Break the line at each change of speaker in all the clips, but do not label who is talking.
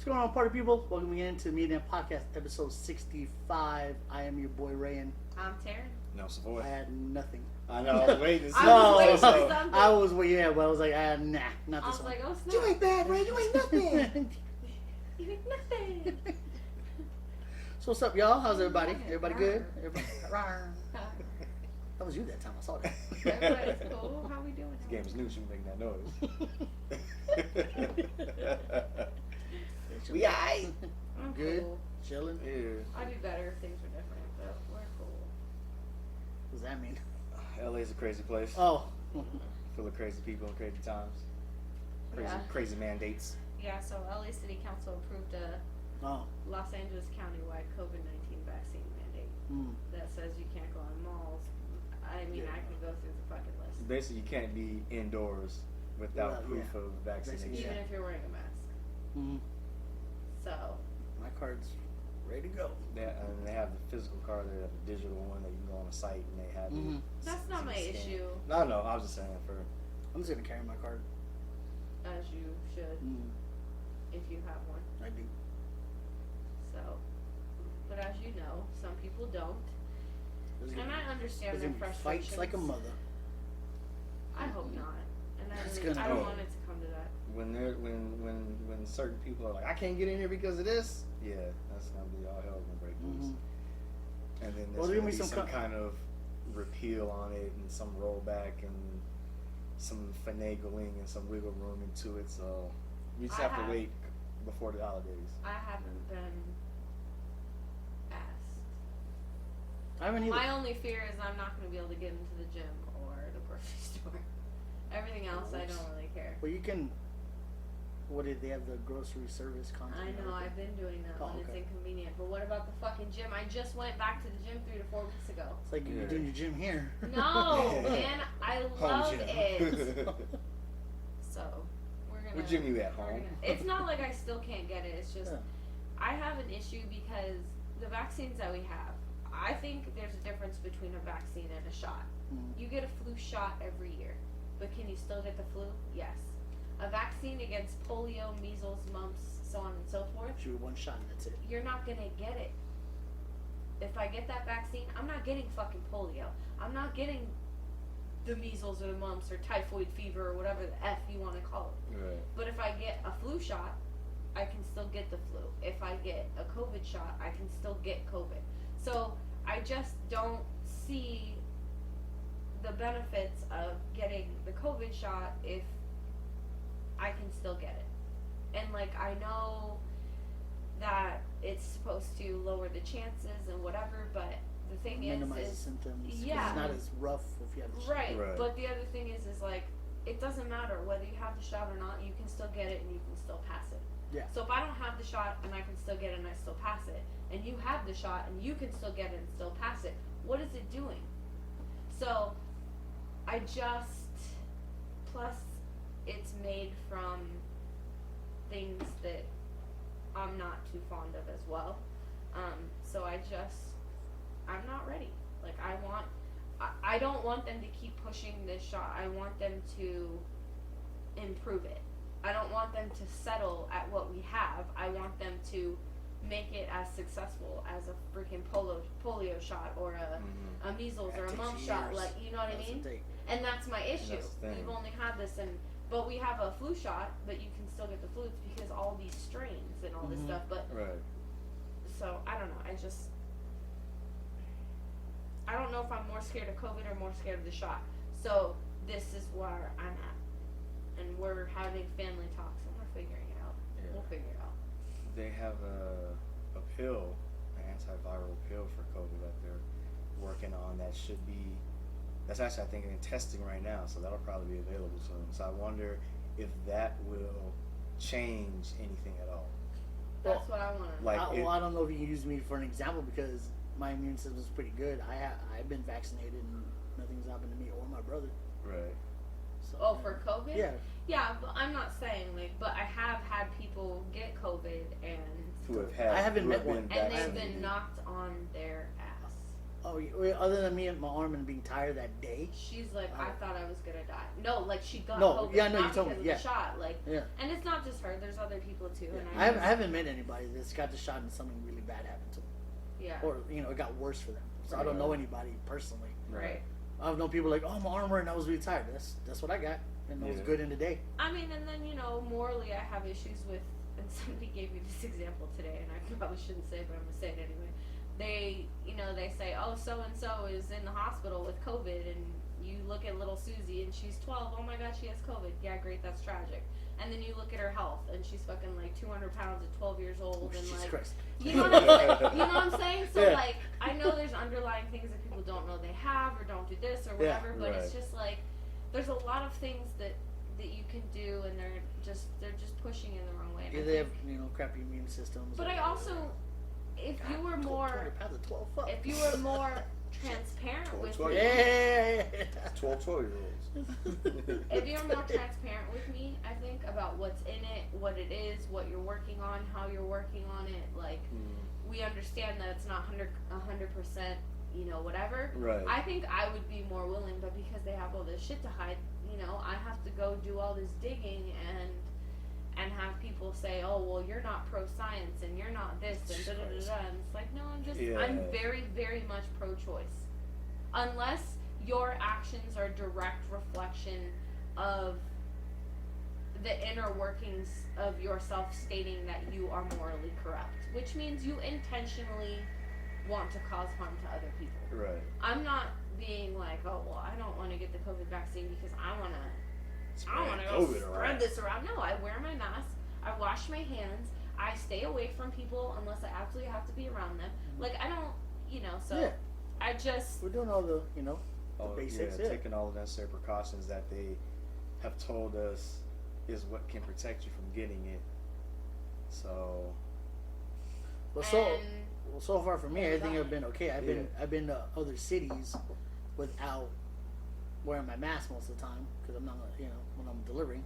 What's going on, party people? Welcome again to Media Podcast, episode 65. I am your boy, Rayan.
I'm Taryn.
No, Savoy.
I had nothing.
I know, I was waiting to see.
I was waiting
so.
for something.
I was, well, yeah, but I was like, nah, not
I
this
was
one.
like, oh snap.
You ain't bad, Ray. You ain't nothing.
You ain't nothing.
So what's up, y'all? How's everybody? Everybody good? Everybody? That was you that time. I saw that.
Everybody's cool. How we doing?
This game is new. She making that noise. We aight.
I'm
Good.
cool.
Chilling.
Yeah.
I'd be better if things were different, but we're cool.
What does that mean?
LA's a crazy place.
Oh.
Full of crazy people and crazy times. Crazy,
Yeah.
crazy mandates.
Yeah, so LA City Council approved a
Oh.
Los Angeles countywide COVID-19 vaccine mandate
Mm.
that says you can't go in malls. I mean,
Yeah.
I can go through the fucking list.
Basically, you can't be indoors without
Well,
proof
yeah.
of vaccination.
Even if you're wearing a mask.
Mm.
So,
My card's ready to go.
And they have the physical card. They have the digital one that you can go on a site and they have.
Mhm.
that's not my
scan.
issue,
No, I was just saying for.
I'm just gonna carry my card.
as you should, if you have one.
I do.
So, but as you know, some people don't,
There's
and I understand
there's
their
gonna be
frustrations.
fights like a mother.
I hope not, and
It's
I
gonna
don't
be.
want it to come to that.
When certain people are like, I can't get in here because of this. Yeah, that's gonna be all hell gonna break loose.
Mhm.
And then
Well,
there's
there's
gonna
gonna
be
be
some
some
kind of repeal on it and some rollback and some finagling and some wiggle room into it. So we just
I
have
have-
to wait before the holidays.
I haven't been asked.
I haven't either.
My only fear is I'm not going to be able to get into the gym or the grocery store. Everything else, I don't really care.
Well, you can. What did they have the grocery service content?
I know, I've been doing that
Oh,
when
okay.
it's inconvenient. But what about the fucking gym? I just went back to the gym 3 to 4 weeks ago.
It's like you're
Yeah.
doing your gym here.
No, man, I love
gym.
it. So we're gonna.
What gym you at,
we're
home?
gonna- It's not like I still can't get it. It's just
Yeah.
I have an issue because the vaccines that we have. I think there's a difference between a vaccine and a shot.
Mhm.
You get a flu shot every year, but can you still get the flu? Yes. A vaccine against polio, measles, mumps, so on and so forth.
Shoot one shot and that's it.
You're not gonna get it. If I get that vaccine, I'm not getting fucking polio. I'm not getting the measles or the mumps or typhoid fever or whatever the F you want to call it.
Right.
But if I get a flu shot, I can still get the flu. If I get a COVID shot, I can still get COVID. So I just don't see the benefits of getting the COVID shot if I can still get it. And like I know that it's supposed to lower the chances and whatever, but the thing
Minimize the
is
symptoms. 'Cause
yeah.
It's not as rough if you have the shot.
right.
Right.
But the other thing is like it doesn't matter whether you have the shot or not, you can still get it and you can still pass it.
Yeah.
So if I don't have the shot and I can still get it and I still pass it, and you have the shot and you can still get it and still pass it, what is it doing? So I just plus it's made from things that I'm not too fond of as well. So I'm not ready. Like I don't want them to keep pushing this shot. I want them to improve it. I don't want them to settle at what we have. I want them to make it as successful as a freaking polio shot or a measles or a
That
mumps
takes
shot.
years.
Like, you know what I
That's
mean?
the thing.
And that's my issue.
That's the thing.
We've only had this but we have a flu shot, but you can still get the flu. It's because all these strains and all this
Mhm.
stuff. But
Right.
so I don't know. I don't know if I'm more scared of COVID or more scared of the shot. So this is where I'm at, and we're having family talks, and we're figuring it out.
Yeah.
We'll figure it out.
They have a pill, an antiviral pill for COVID that they're working on that's actually I think in testing right now, so that'll probably be available soon. So I wonder if that will change anything at all.
That's what I want to.
Like
I don't know if you can use me for an example because my immune system is pretty good. I've been vaccinated and nothing's happened to me or my brother.
Right.
So,
Oh, for COVID?
Yeah.
Yeah, but I'm not saying but I have had people get COVID and
Who have had
I haven't
who
met
have been
one.
and they've
vaccinated.
been knocked on their ass.
Oh, other than me and my arm and being tired that day.
She's like, I thought I was gonna die. No, like she got
No,
COVID,
yeah, no, you
not
told me,
because of
yeah.
the shot. Like,
Yeah.
and it's not just her. There's other people too.
Yeah.
And
I haven't met anybody that's got the shot and something really bad happened to them.
Yeah.
Or, it got worse for them. So I don't know anybody personally.
Right.
I've known people like, oh, my arm hurt and I was really tired. That's what I got. And it was good in the day.
I mean, and then, morally I have issues with, and somebody gave me this example today, and I probably shouldn't say it, but I'm going to say it anyway. They say, oh, so-and-so is in the hospital with COVID, and you look at little Susie, and she's 12, oh my god, she has COVID. Yeah, great, that's tragic. And then you look at her health, and she's fucking like 200 pounds at 12 years old, and
Jesus
like,
Christ.
you know what I'm saying? So
Yeah.
like, I know there's underlying things that people don't know they have, or don't do this, or whatever, but it's just like, there's a lot of things that you can do, and they're just pushing in the wrong way. And
Yeah,
I
they have,
think-
crappy immune systems.
But I also, if you were more,
200 pounds of 12, fuck.
if you were more transparent with
12.
me,
Yeah.
12-year-olds.
if you're more transparent with me, I think about what's in it, what it is, what you're working on, how you're working on it, like we understand that it's not 100%, whatever.
Right.
I think I would be more willing, but because they have all this shit to hide, I have to go do all this digging and have people say, oh, well, you're not pro-science and you're not this and da da da da. And it's like, no, I'm very, very much pro-choice. Unless your actions are direct reflection of the inner workings of yourself stating that you are morally corrupt, which means you intentionally want to cause harm to other people.
Right.
I'm not being like, oh, well, I don't want to get the COVID vaccine because I want to go spread this around. No, I wear my mask. I wash my hands. I stay away from people unless I absolutely have to be around them. Like, I don't, so
Yeah.
I just...
We're doing all the, the basics.
Yeah, taking all the necessary precautions that they have told us is what can protect you from getting it. So...
Well, so far for me, everything have been okay. I've been to other cities without wearing my mask most of the time because I'm not, when I'm delivering.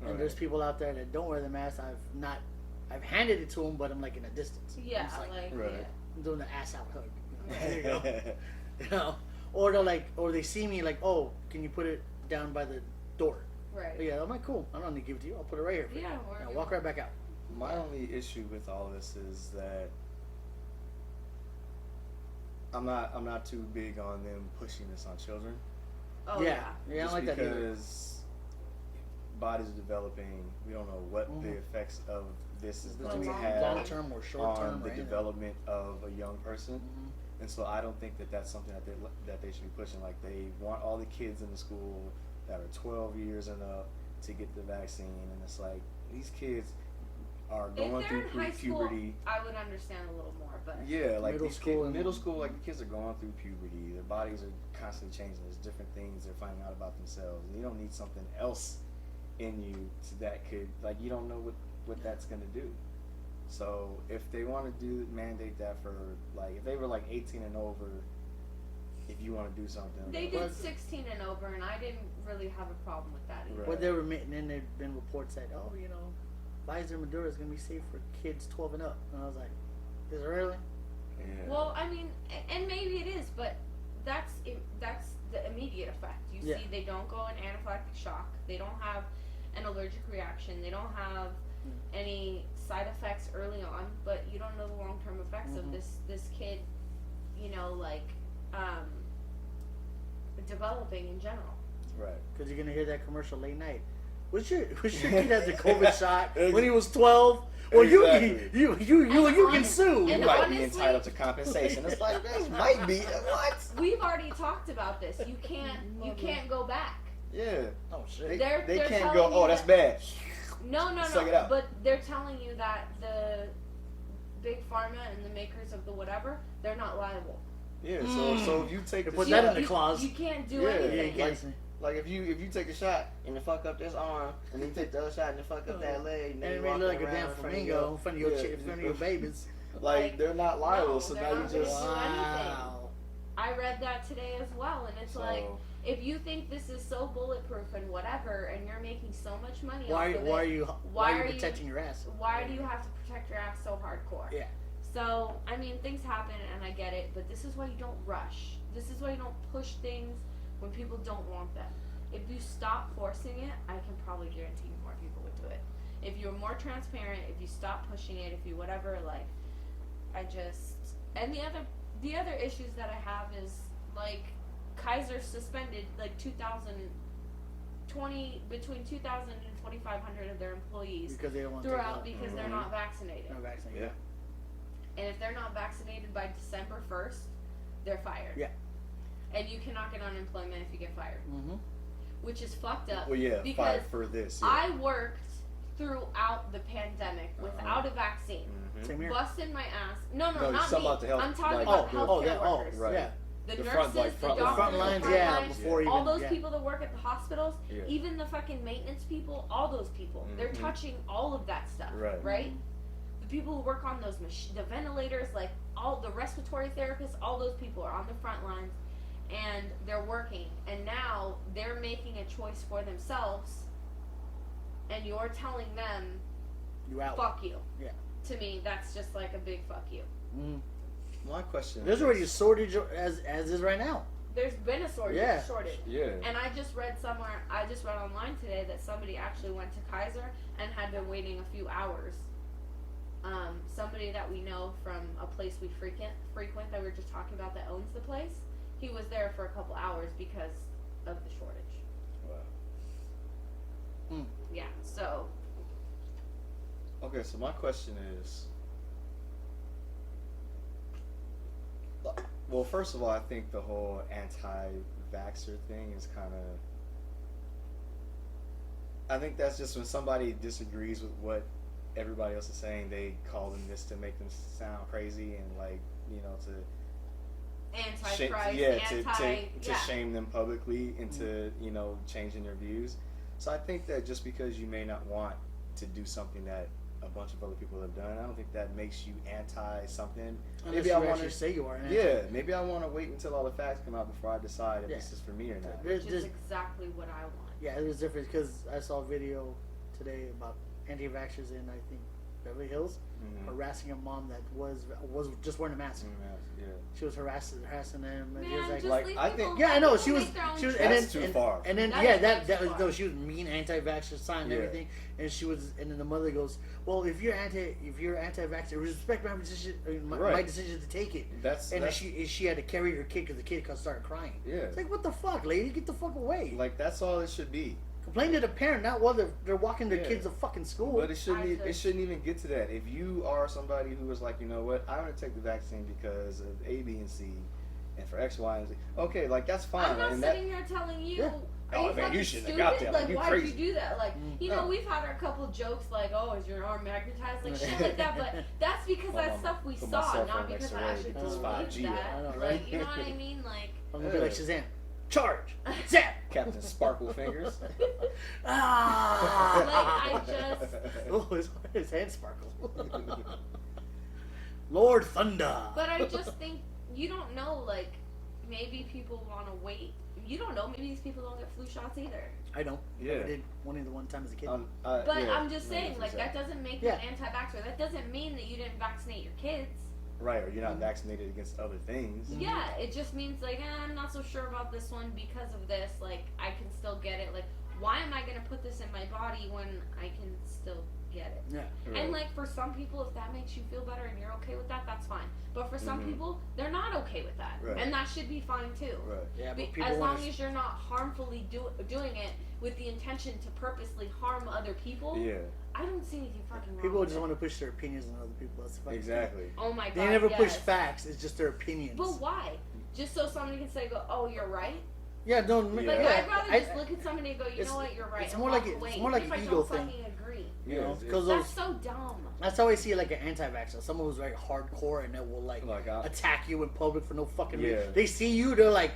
And there's people out there that don't wear the mask. I've handed it to them, but I'm like in a distance.
Yeah,
I'm just
yeah.
I'm doing the ass out hug. There you go. Or or they see me like, oh, can you put it down by the door?
Right.
Yeah, I'm like, cool. I don't need to give it to you. I'll put it right here. For you. I'll walk right back out.
My only issue with all this is that I'm not too big on them pushing this on children.
Oh
yeah. I don't like that either.
Because bodies are developing. We don't know what the effects of this is going to have
long term or short term
on the development of a young person. And so I don't think that that's something that they should be pushing. Like, they want all the kids in the school that are 12 years and up to get the vaccine, and it's like these kids are going through puberty.
I would understand a little more, but
yeah, like
middle school,
like the kids are going through puberty. Their bodies are constantly changing. There's different things they're finding out about themselves, and you don't need something else in you that could, like, you don't know what that's gonna do. So if they want to mandate that for, like, if they were like 18 and over, if you want to do something,
they did 16 and over, and I didn't really have a problem with that either.
Right.
What they were and then there've been reports that, oh, Pfizer Maduro is going to be safe for kids 12 and up. And I was like, is it really?
Yeah.
Well, I mean, and maybe it is, but that's the immediate effect. You see, they don't go in anaphylactic shock. They don't have an allergic reaction. They don't have any side effects early on, but you don't know the long-term effects of this kid, developing in general.
Right.
Because you're going to hear that commercial late night. Wish your kid had the COVID shot when he was 12. Well,
Exactly.
you can sue.
You
And
might
honestly,
be entitled to compensation. It's like, this might be what?
we've already talked about this. You can't go back.
Yeah.
Oh shit.
They can't
telling
go,
you
oh, that's bad.
No,
Suck it up.
but they're telling you that the big pharma and the makers of the whatever, they're not liable.
Yeah, so if you take the
Put
shot,
that in the clause.
You can't do
Yeah,
anything.
Yeah,
like if you take a shot and you fuck up this arm, and then you take the other shot and you fuck up that leg, and
And
then
it
you
made
walk
look like a
around
damn
in front of
flamingo in front of your in front of your babies.
Like, they're not liable,
no,
so
they're
now you
not gonna
just
do anything.
Wow.
I read that today as well, and it's like, if you think this is so bulletproof and whatever, and you're making so much money
Why
off of
are
it,
you
why are you
protecting your ass?
Why do you have to protect your ass so hardcore?
Yeah.
So, I mean, things happen and I get it, but this is why you don't rush. This is why you don't push things when people don't want them. If you stop forcing it, I can probably guarantee more people would do it. If you're more transparent, if you stop pushing it, if you whatever, like, I just, and the other issues that I have is, like, Kaiser suspended, like, between 2,000 and 2,500 of their employees
because they don't want
throughout
to
because they're not vaccinated.
not vaccinated.
Yeah.
And if they're not vaccinated by December 1st, they're fired.
Yeah.
And you cannot get unemployment if you get fired.
Mm-hmm.
Which is fucked up.
Well, yeah,
because
fight for this. Yeah.
I worked throughout the pandemic without a vaccine.
Mhm.
Same here.
Busting my ass. No,
No,
not
some
me.
about the health-
I'm talking
like-
about
Oh,
healthcare workers.
right.
Yeah.
The
The
nurses,
front- like
the
front-
doctors,
front lines,
the front
yeah,
lines,
before
all
even,
those
yeah.
people that work at the hospitals,
Yeah.
even the fucking maintenance people, all those people, they're
Mhm.
touching all of that stuff,
Right.
right? The people who work on those the ventilators, like all the respiratory therapists, all those people are on the front lines, and they're working, and now they're making a choice for themselves, and you're telling them,
You out.
fuck you.
Yeah.
To me, that's just like a big fuck you.
Mm.
My question
There's
is,
already a shortage as is right now.
There's been a shortage.
Yeah.
Yeah.
And I just read online today that somebody actually went to Kaiser and had been waiting a few hours. Somebody that we know from a place we frequent that we were just talking about that owns the place, he was there for a couple hours because of the shortage.
Wow.
Yeah, so
Okay, so my question is, well, first of all, I think the whole anti-vaxxer thing is kind of, I think that's just when somebody disagrees with what everybody else is saying, they call them this to make them sound crazy and, like, you know, to
anti-Christ,
to shame them publicly into, you know, changing their views. So I think that just because you may not want to do something that a bunch of other people have done, I don't think that makes you anti something.
Unless you actually say you are.
Yeah, maybe I want to wait until all the facts come out before I decide if this is for me or not.
which is exactly what I want.
Yeah, it was different because I saw a video today about anti-vaxxers in, I think, Beverly Hills, harassing a mom that was just wearing a mask.
Yeah.
She was harassing them, and
Man,
he was
just
like,
leave
I
people
think-
yeah, I know
alone,
she was,
make their own
and
That's
then
too far.
and then
That
yeah,
is
that
too
was
far.
no, she was mean anti-vaxxer sign and
Yeah.
everything, and she was, and then the mother goes, well, if you're anti-vaxxer, respect my decision, my
Right.
decision to take it.
That's
And then she had to carry her kid because the kid started crying.
Yeah.
It's like, what the fuck, lady, get the fuck away.
Like, that's all it should be.
Complain to the parent, not while they're walking their
Yeah.
kids to fucking school.
But it shouldn't even get to that. If you are somebody who is like, you know what, I'm gonna take the vaccine because of A, B, and C, and for X, Y, and Z. Okay, like that's fine.
I'm not
and
sitting here telling you.
Yeah.
Are
Oh,
you
man, you
fucking
shouldn't have
stupid?
got that. Like,
Like,
you
why'd
crazy.
you do that? Like, you know,
No.
we've had our couple jokes like, "Oh, is your arm magnetized?" Like shit like that. But that's because
My
that's
mom
stuff we
put my
saw,
cell
not
phone
because
next
I
to her
actually
because
believed
5G.
that.
I know,
Like,
right?
you know what I mean? Like,
I'm gonna be like Shazam, charge, zap.
Captain Sparkle Fingers.
Ah!
Like, I just-
Oh, his hand sparkles. Lord Thunder.
but I just think you don't know. Like, maybe people want to wait. You don't know. Maybe these people don't get flu shots either.
I don't.
Yeah.
I did one time as a kid.
But
yeah,
I'm just saying, like, that doesn't make you
Yeah.
an anti-vaxxer. That doesn't mean that you didn't vaccinate your kids.
Right, or you're not vaccinated against other things.
Yeah, it just means like I'm not so sure about this one because of this. Like I can still get it. Like why am I gonna put this in my body when I can still get it?
Yeah.
Right.
And like for some people, if that makes you feel better and you're okay with that, that's fine. But for some people, they're not okay with that,
Right.
and that should be fine too.
Right.
Yeah, but
Be-
people
as long
want
as you're not harmfully doing it with the intention to purposely harm other people,
Yeah,
I don't see anything fucking wrong.
people
with
just
it.
want to push their opinions on other people. That's the fucking
exactly.
Oh my god.
thing. They never push
yes.
facts. It's just their opinions.
But why? Just so somebody can say, "Go, oh, you're right."
Yeah, no.
Like
Yeah.
I'd rather just look at somebody and go, "You
it's-
know what? You're right."
it's
and
more
walk
like
away,
it's more
even
like
if
an
I
ego
don't
thing.
fucking agree.
You
Yeah,
know,
it's-
because
That's so dumb.
that's how I see like an anti-vaxxer. Someone who's very hardcore and that will like attack you in public for no fucking reason.
Yeah.
They see you, they're like,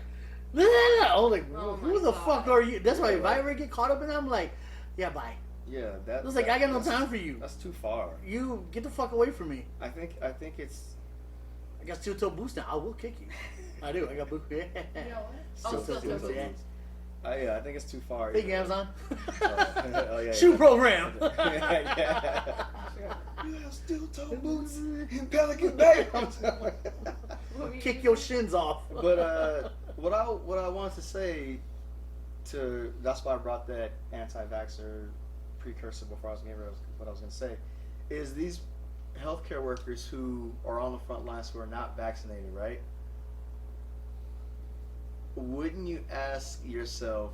nah, nah, nah. I'm like,
Oh
who
my
the
God.
fuck are you? That's why if
Yeah.
I ever get caught up in it, I'm like, yeah, bye.
Yeah, that.
It's like I got no time for you.
That's too far.
You get the fuck away from me.
I think it's.
I got steel toe boots now. I will kick you. I do. I got boots. Yeah.
You know what?
Steel
Oh,
toe
steel
boots.
toe
Yeah.
boots.
Yeah, I think it's too far.
Big
either.
Amazon.
Oh, yeah,
Shoe
yeah.
program.
Yeah. You have steel toe boots in Pelican Bay.
Kick your shins off.
But what I wanted to say that's why I brought that anti-vaxxer precursor before I was getting rid of what I was going to say, is these healthcare workers who are on the front lines who are not vaccinated, right? Wouldn't you ask yourself,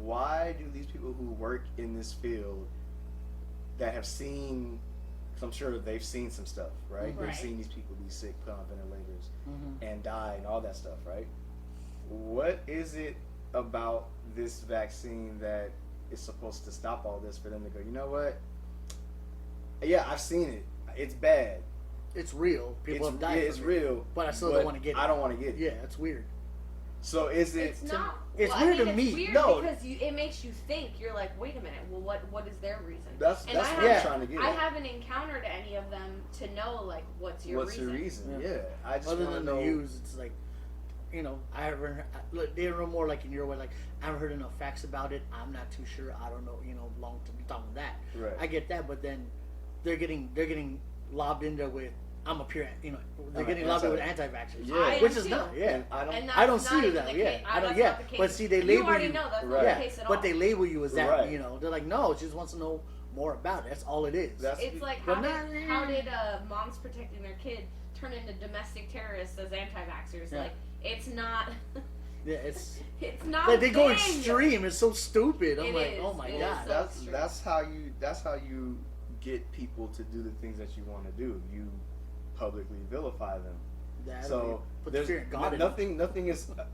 why do these people who work in this field that have seen, because I'm sure they've seen some stuff, right?
Right.
They've seen these people be sick, put on ventilators, and die, and all that stuff, right? What is it about this vaccine that is supposed to stop all this for them to go, you know what? Yeah, I've seen it. It's bad.
It's real. People have died.
It's real.
But I still don't want to get it.
I don't want to get it.
Yeah, it's weird.
So is it?
It's not.
It's
well,
weird
I
to
mean,
me.
It's weird
No.
because it makes you think. You're like, wait a minute. Well, what is their reason?
That's
And
what
I
I'm
haven't-
trying to get.
I
at.
haven't encountered any of them to know like what's your reason.
Yeah. I just
Other
want to
than
know.
the news, it's like, you know, I haven't. Look, they're more like in your way. Like, I haven't heard enough facts about it. I'm not too sure. I don't know. You know, long to be talking that.
Right.
I get that, but then they're getting lobbed in there with. I'm a pure. You know, they're
I'm
getting
an
lobbed in with
anti-
anti-vaxxers.
Yeah.
I
Which
am
is
too.
not. Yeah.
And I don't.
And
I don't
that's
see
not
it
even
that
the
way. Yeah,
case.
I don't.
That's
Yeah,
not the case.
but see, they
You
label
already
you.
know that's
Right.
not
Yeah,
the case at all.
but they label you as that.
Right.
You know, they're like, no, she just wants to know more about it. That's all it is.
That's
It's like
But
how did moms protecting their kid turn into domestic terrorists as anti-vaxxers?
Yeah.
Like it's not.
yeah, it's
It's not.
like
a
they go
thing.
extreme. It's so stupid. I'm
It
like,
is.
oh my
It is
god.
so-
that's how you get people to do the things that you want to do. You publicly vilify them.
That
So
put the
there's
fear in God in them.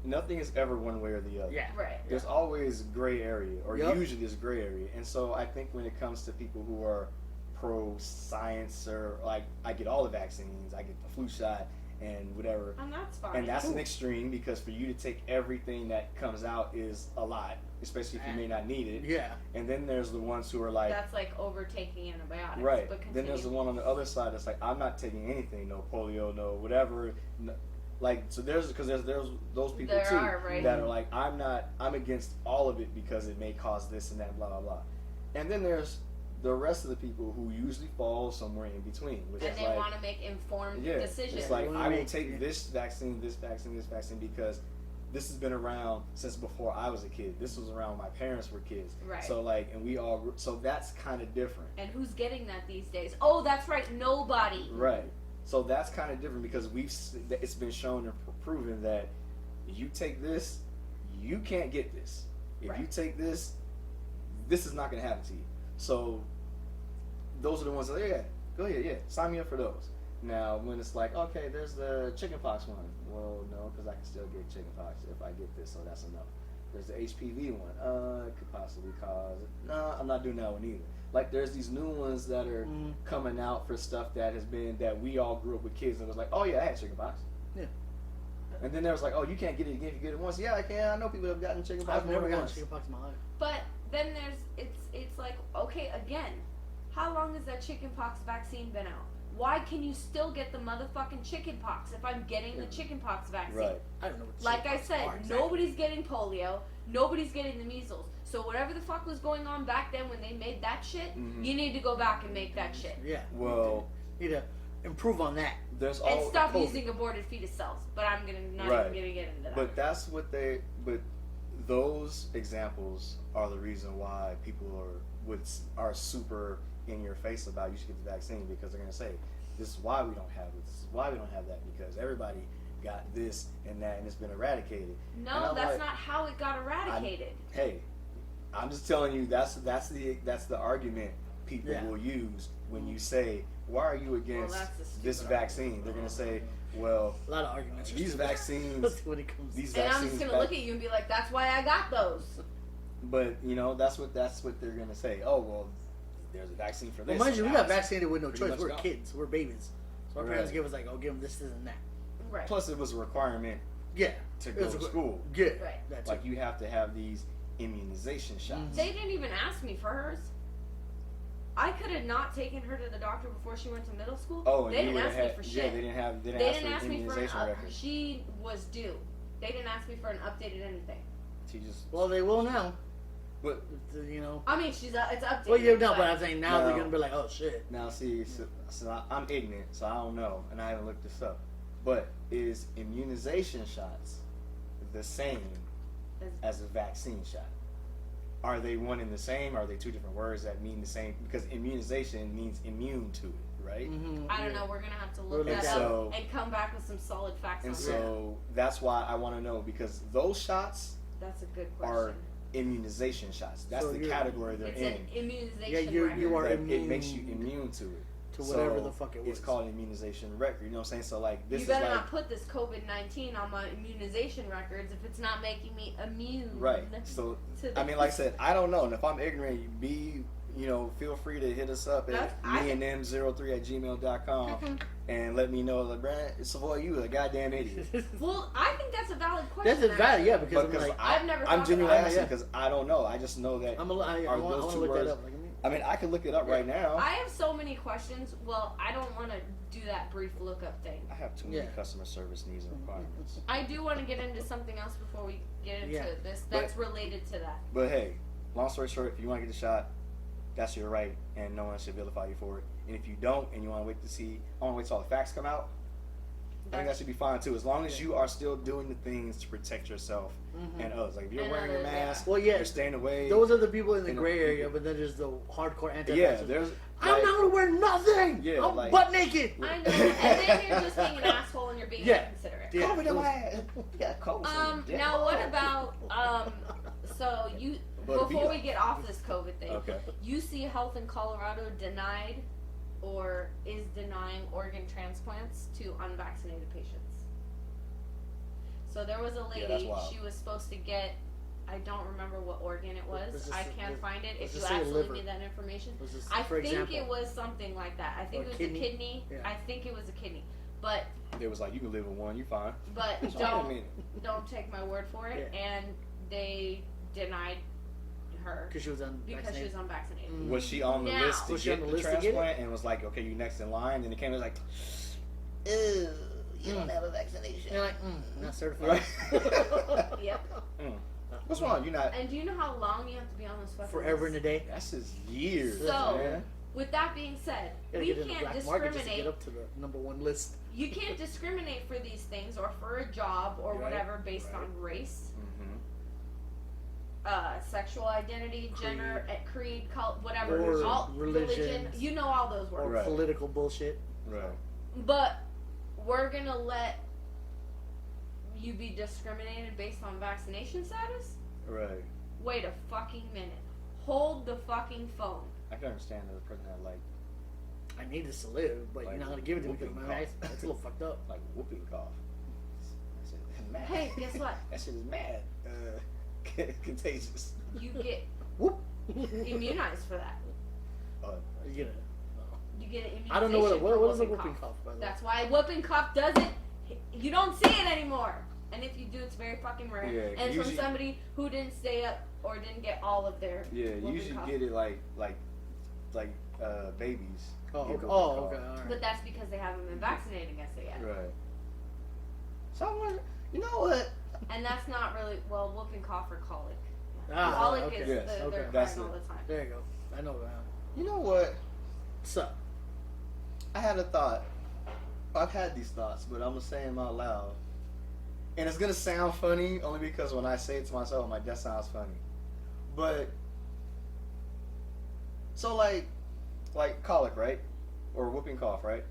nothing is ever one way or the other.
Yeah.
Right.
There's always gray area, or
Yep.
usually there's gray area. And so I think when it comes to people who are pro science, or like, I get all the vaccines, I get the flu shot and whatever,
And that's fine.
and that's
Cool.
an extreme, because for you to take everything that comes out is a lot, especially if you may not need it.
Yeah.
And then there's the ones who are like,
That's like overtaking antibiotics.
right.
But
Then there's the
continue.
one on the other side that's like, I'm not taking anything, no polio, no whatever. No, like, so there's those people
There
too
are, right?
that are like, I'm against all of it because it may cause this and that, blah blah blah. And then there's the rest of the people who usually fall somewhere in between, which
And
is
they
like,
want to make informed
yeah,
decisions.
it's like,
You wanna
I will
make-
take
yeah.
this vaccine because this has been around since before I was a kid. This was around when my parents were kids.
Right.
So like, and we all, so that's kind of different.
And who's getting that these days? Oh, that's right, nobody.
Right. So that's kind of different, because it's been shown and proven that you take this, you can't get this. If you
Right.
take this is not going to happen to you. So those are the ones that, yeah, go ahead, yeah, sign me up for those. Now, when it's like, okay, there's the chickenpox one. Well, no, because I can still get chickenpox if I get this, so that's enough. There's the HPV one. It could possibly cause it. No, I'm not doing that one either. Like, there's these new ones that are coming out for stuff that has been, that we all grew up with kids, and it was like, oh yeah, I had chickenpox.
Yeah.
And then there was like, oh, you can't get it again if you get it once. Yeah, I can. I know people that have gotten chickenpox.
I've never
more than
gotten
once.
chickenpox in my life.
But then it's like, okay, again, how long has that chickenpox vaccine been out? Why can you still get the motherfucking chickenpox if I'm getting the chickenpox vaccine?
Right.
I don't know what
Like I
chickenpox
said,
are exactly.
nobody's getting polio, nobody's getting the measles. So whatever the fuck was going on back then when they made that shit,
Mhm.
you need to go back and make that shit.
Yeah.
Well,
need to improve on that.
there's
And
all
stop
COVID.
using aborted fetus cells. But I'm not
Right.
even gonna get into that.
But that's what but those examples are the reason why people are super in your face about you should get the vaccine, because they're gonna say, this is why we don't have it. This is why we don't have that, because everybody got this and that, and it's been eradicated. And
no,
I'm
that's
like,
not how it got eradicated.
Hey, I'm just telling you, that's the argument people
Yeah.
will use when you say, why are you against
that's a stupid
this vaccine? They're gonna say, well,
A lot of arguments. are
these
stupid.
vaccines,
when it comes.
these
And I'm
vaccines,
just gonna look at you and be like, that's why I got those.
but you know, that's what they're gonna say. Oh well, there's a vaccine for this.
Well, mind
so
you, we
now
got
it's
vaccinated with no
pretty
choice.
much
We're
gone.
kids. We're babies. So our parents
Right.
give us like, oh, give them this and that.
Right.
Plus, it was a requirement
Yeah.
to
It
go
was
to
a-
school.
Yeah.
Right.
That's
Like
it.
you have to have these immunization shots.
They didn't even ask me for hers. I could have not taken her to the doctor before she went to middle school.
Oh, and
they
you
didn't
would
ask
have
me
had,
for
yeah,
shit.
they didn't ask
They
for
didn't
an
ask me for an
immunization record.
she was due. They didn't ask me for an updated anything.
She just
Well, they will now.
But
You know.
I mean, it's updated.
Well, you know, but I'm saying now they're
No.
gonna be like, oh shit.
now, see, so I'm ignorant, so I don't know, and I haven't looked this up. But is immunization shots the same as a vaccine shot? Are they one and the same? Are they two different words that mean the same? Because immunization means immune to it, right?
Mm-hmm.
I don't know. We're gonna have to look
And
that
so-
up and come back with some solid facts
And
on
so that's why I want to know, because those shots
that. That's a good
are
question.
immunization shots. That's
So
the
you're-
category they're
It's
in.
an immunization
Yeah, you
record.
are
Like,
immune
it makes you immune to it.
to whatever
So
the fuck it was.
It's called an immunization record. You know what I'm saying? So like this
You
is
better
like
not put this COVID-19 on my immunization records if it's not making me immune.
right. So
To
I mean, like I said, I don't know. And if I'm ignorant, feel free to hit us up at meandthem03@gmail.com and let me know. Like, Brandon, it's avoid you, a goddamn idiot.
Well, I think that's a valid question.
That's a valid, yeah,
actually.
because I'm
Because
like,
I've never
I'm
thought
genuinely
about
it.
asking
Yeah.
because I don't know. I just know that
I
are
want
those
to
two
look
words.
that up. Like,
I mean, I can look it up right now.
I have so many questions. Well, I don't want to do that brief lookup thing.
I have too many
Yeah.
customer service needs and requirements.
I do want to get into something else before we get into
Yeah.
this that's related to that.
But hey, long story short, if you want to get the shot, that's your right, and no one should vilify you for it. And if you don't, and you want to wait till all the facts come out, I think that should be fine too. As long as you are still doing the things to protect yourself and others. Like if you're
And
wearing your
others, yeah.
mask,
Well, yeah.
you're staying away.
those are the people in the
You know,
gray area, but then there's the hardcore anti.
yeah, there's.
I'm
like-
not gonna wear nothing.
Yeah,
I'm
like-
butt naked.
I know, and then you're just being an asshole and you're being
Yeah.
inconsiderate.
Yeah.
COVID in my ass. Yeah, COVID. Yeah.
Now what about so you
But
before
be-
we get off this COVID thing,
Okay.
UC Health in Colorado denied or is denying organ transplants to unvaccinated patients. So there was a
Yeah, that's
lady,
wild.
she was supposed to get, I don't remember what organ it
Let's
was.
just
I
say-
can't find it.
let's
If you
just say
absolutely
liver.
need that information.
Was this,
I
for
think
example,
it was something like that. I think
Or
it was
kidney?
a kidney.
Yeah.
I think it was a kidney. But
It was like you can live with one, you fine.
but
So, wait a
don't
minute.
don't take my word for it.
Yeah.
And they denied her
because she was
because she was unvaccinated.
Mm.
Was she on the
Now-
list to
Was she
get
on the
the
list to get it?
transplant and was like, okay, you next in line? And it came and was like, ew, you don't
Mm.
have a vaccination.
You're like, not certified.
Right.
Yep.
What's wrong? You're not.
And do you know how long you have to be on this fucking
Forever in
list?
a day.
That's just years,
So-
man.
With that being said,
Gotta
we
get in the
can't
black market just to get
discriminate.
up to the #1 list.
You can't discriminate for these things or for a job or
Right,
whatever based
right.
on race,
Mm-hmm.
sexual identity, gender, creed, cult, whatever,
Or
all religion.
religions.
You know all those
Or
words.
Right.
political bullshit.
Right.
But we're gonna let you be discriminated based on vaccination status?
Right.
Wait a fucking minute. Hold the fucking phone.
I can understand that the person had
I need this to live, but
Like
you're not gonna give it to me because
whooping
my
cough.
that's a little fucked up.
whooping cough. That shit is mad.
Hey, guess what?
That shit is mad. Contagious.
You get
Whoop.
immunized for that.
You get it.
You get an immunization.
I don't know what is a
for
whooping cough, by the way.
That's why whooping cough doesn't. You don't see it anymore. And if you do, it's very fucking rare.
Yeah,
and it's
usually-
from somebody who didn't stay up or didn't get all of their.
Yeah, you
whooping
usually
cough.
get it like babies.
Oh,
get whooping
okay.
cough.
Okay, all right.
But that's because they haven't been vaccinated against it yet.
Right. So I wonder, you know what?
And that's not really whooping cough or colic.
Ah,
Colic
okay.
is
Yes,
they're
okay.
crying
That's
all
it.
the time.
There you go. I know that.
You know what?
What's up?
I had a thought. I've had these thoughts, but I'm gonna say them out loud. And it's gonna sound funny only because when I say it to myself, I'm like, that sounds funny. But so like colic, right? Or whooping cough, right?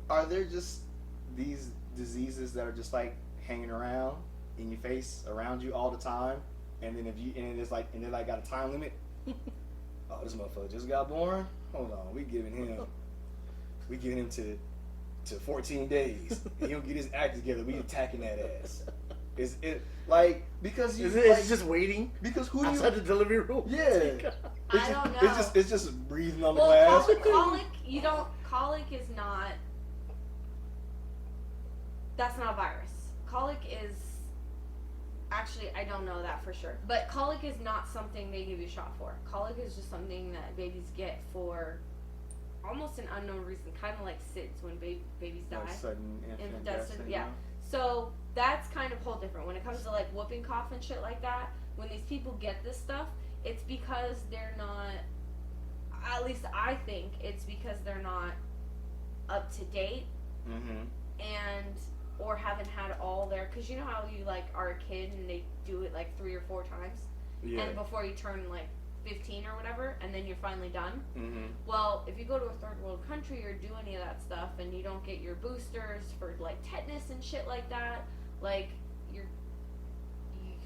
Are there just these diseases that are just like hanging around in your face, around you all the time? And then and they're like got a time limit? Oh, this motherfucker just got born? Hold on, we giving him to 14 days. And he don't get his act together, we attacking that ass. Is it like because you
Is it
like,
just waiting
because who do you
outside the delivery room?
Yeah.
I don't know.
It's just breathing on the
Well,
glass.
colic is not. That's not a virus. Colic is. Actually, I don't know that for sure. But colic is not something they give you a shot for. Colic is just something that babies get for almost an unknown reason, kind of like SIDS when babies die.
Like sudden infant
Infant
death
death,
syndrome.
yeah. So that's kind of whole different. When it comes to like whooping cough and shit like that, when these people get this stuff, it's because they're not, at least I think it's because they're not up to date and or haven't had all their, because you know how you like are a kid and they do it like 3 or 4 times and before you turn like 15 or whatever, and then you're finally done. Well, if you go to a third world country or do any of that stuff and you don't get your boosters for like tetanus and shit like that, like you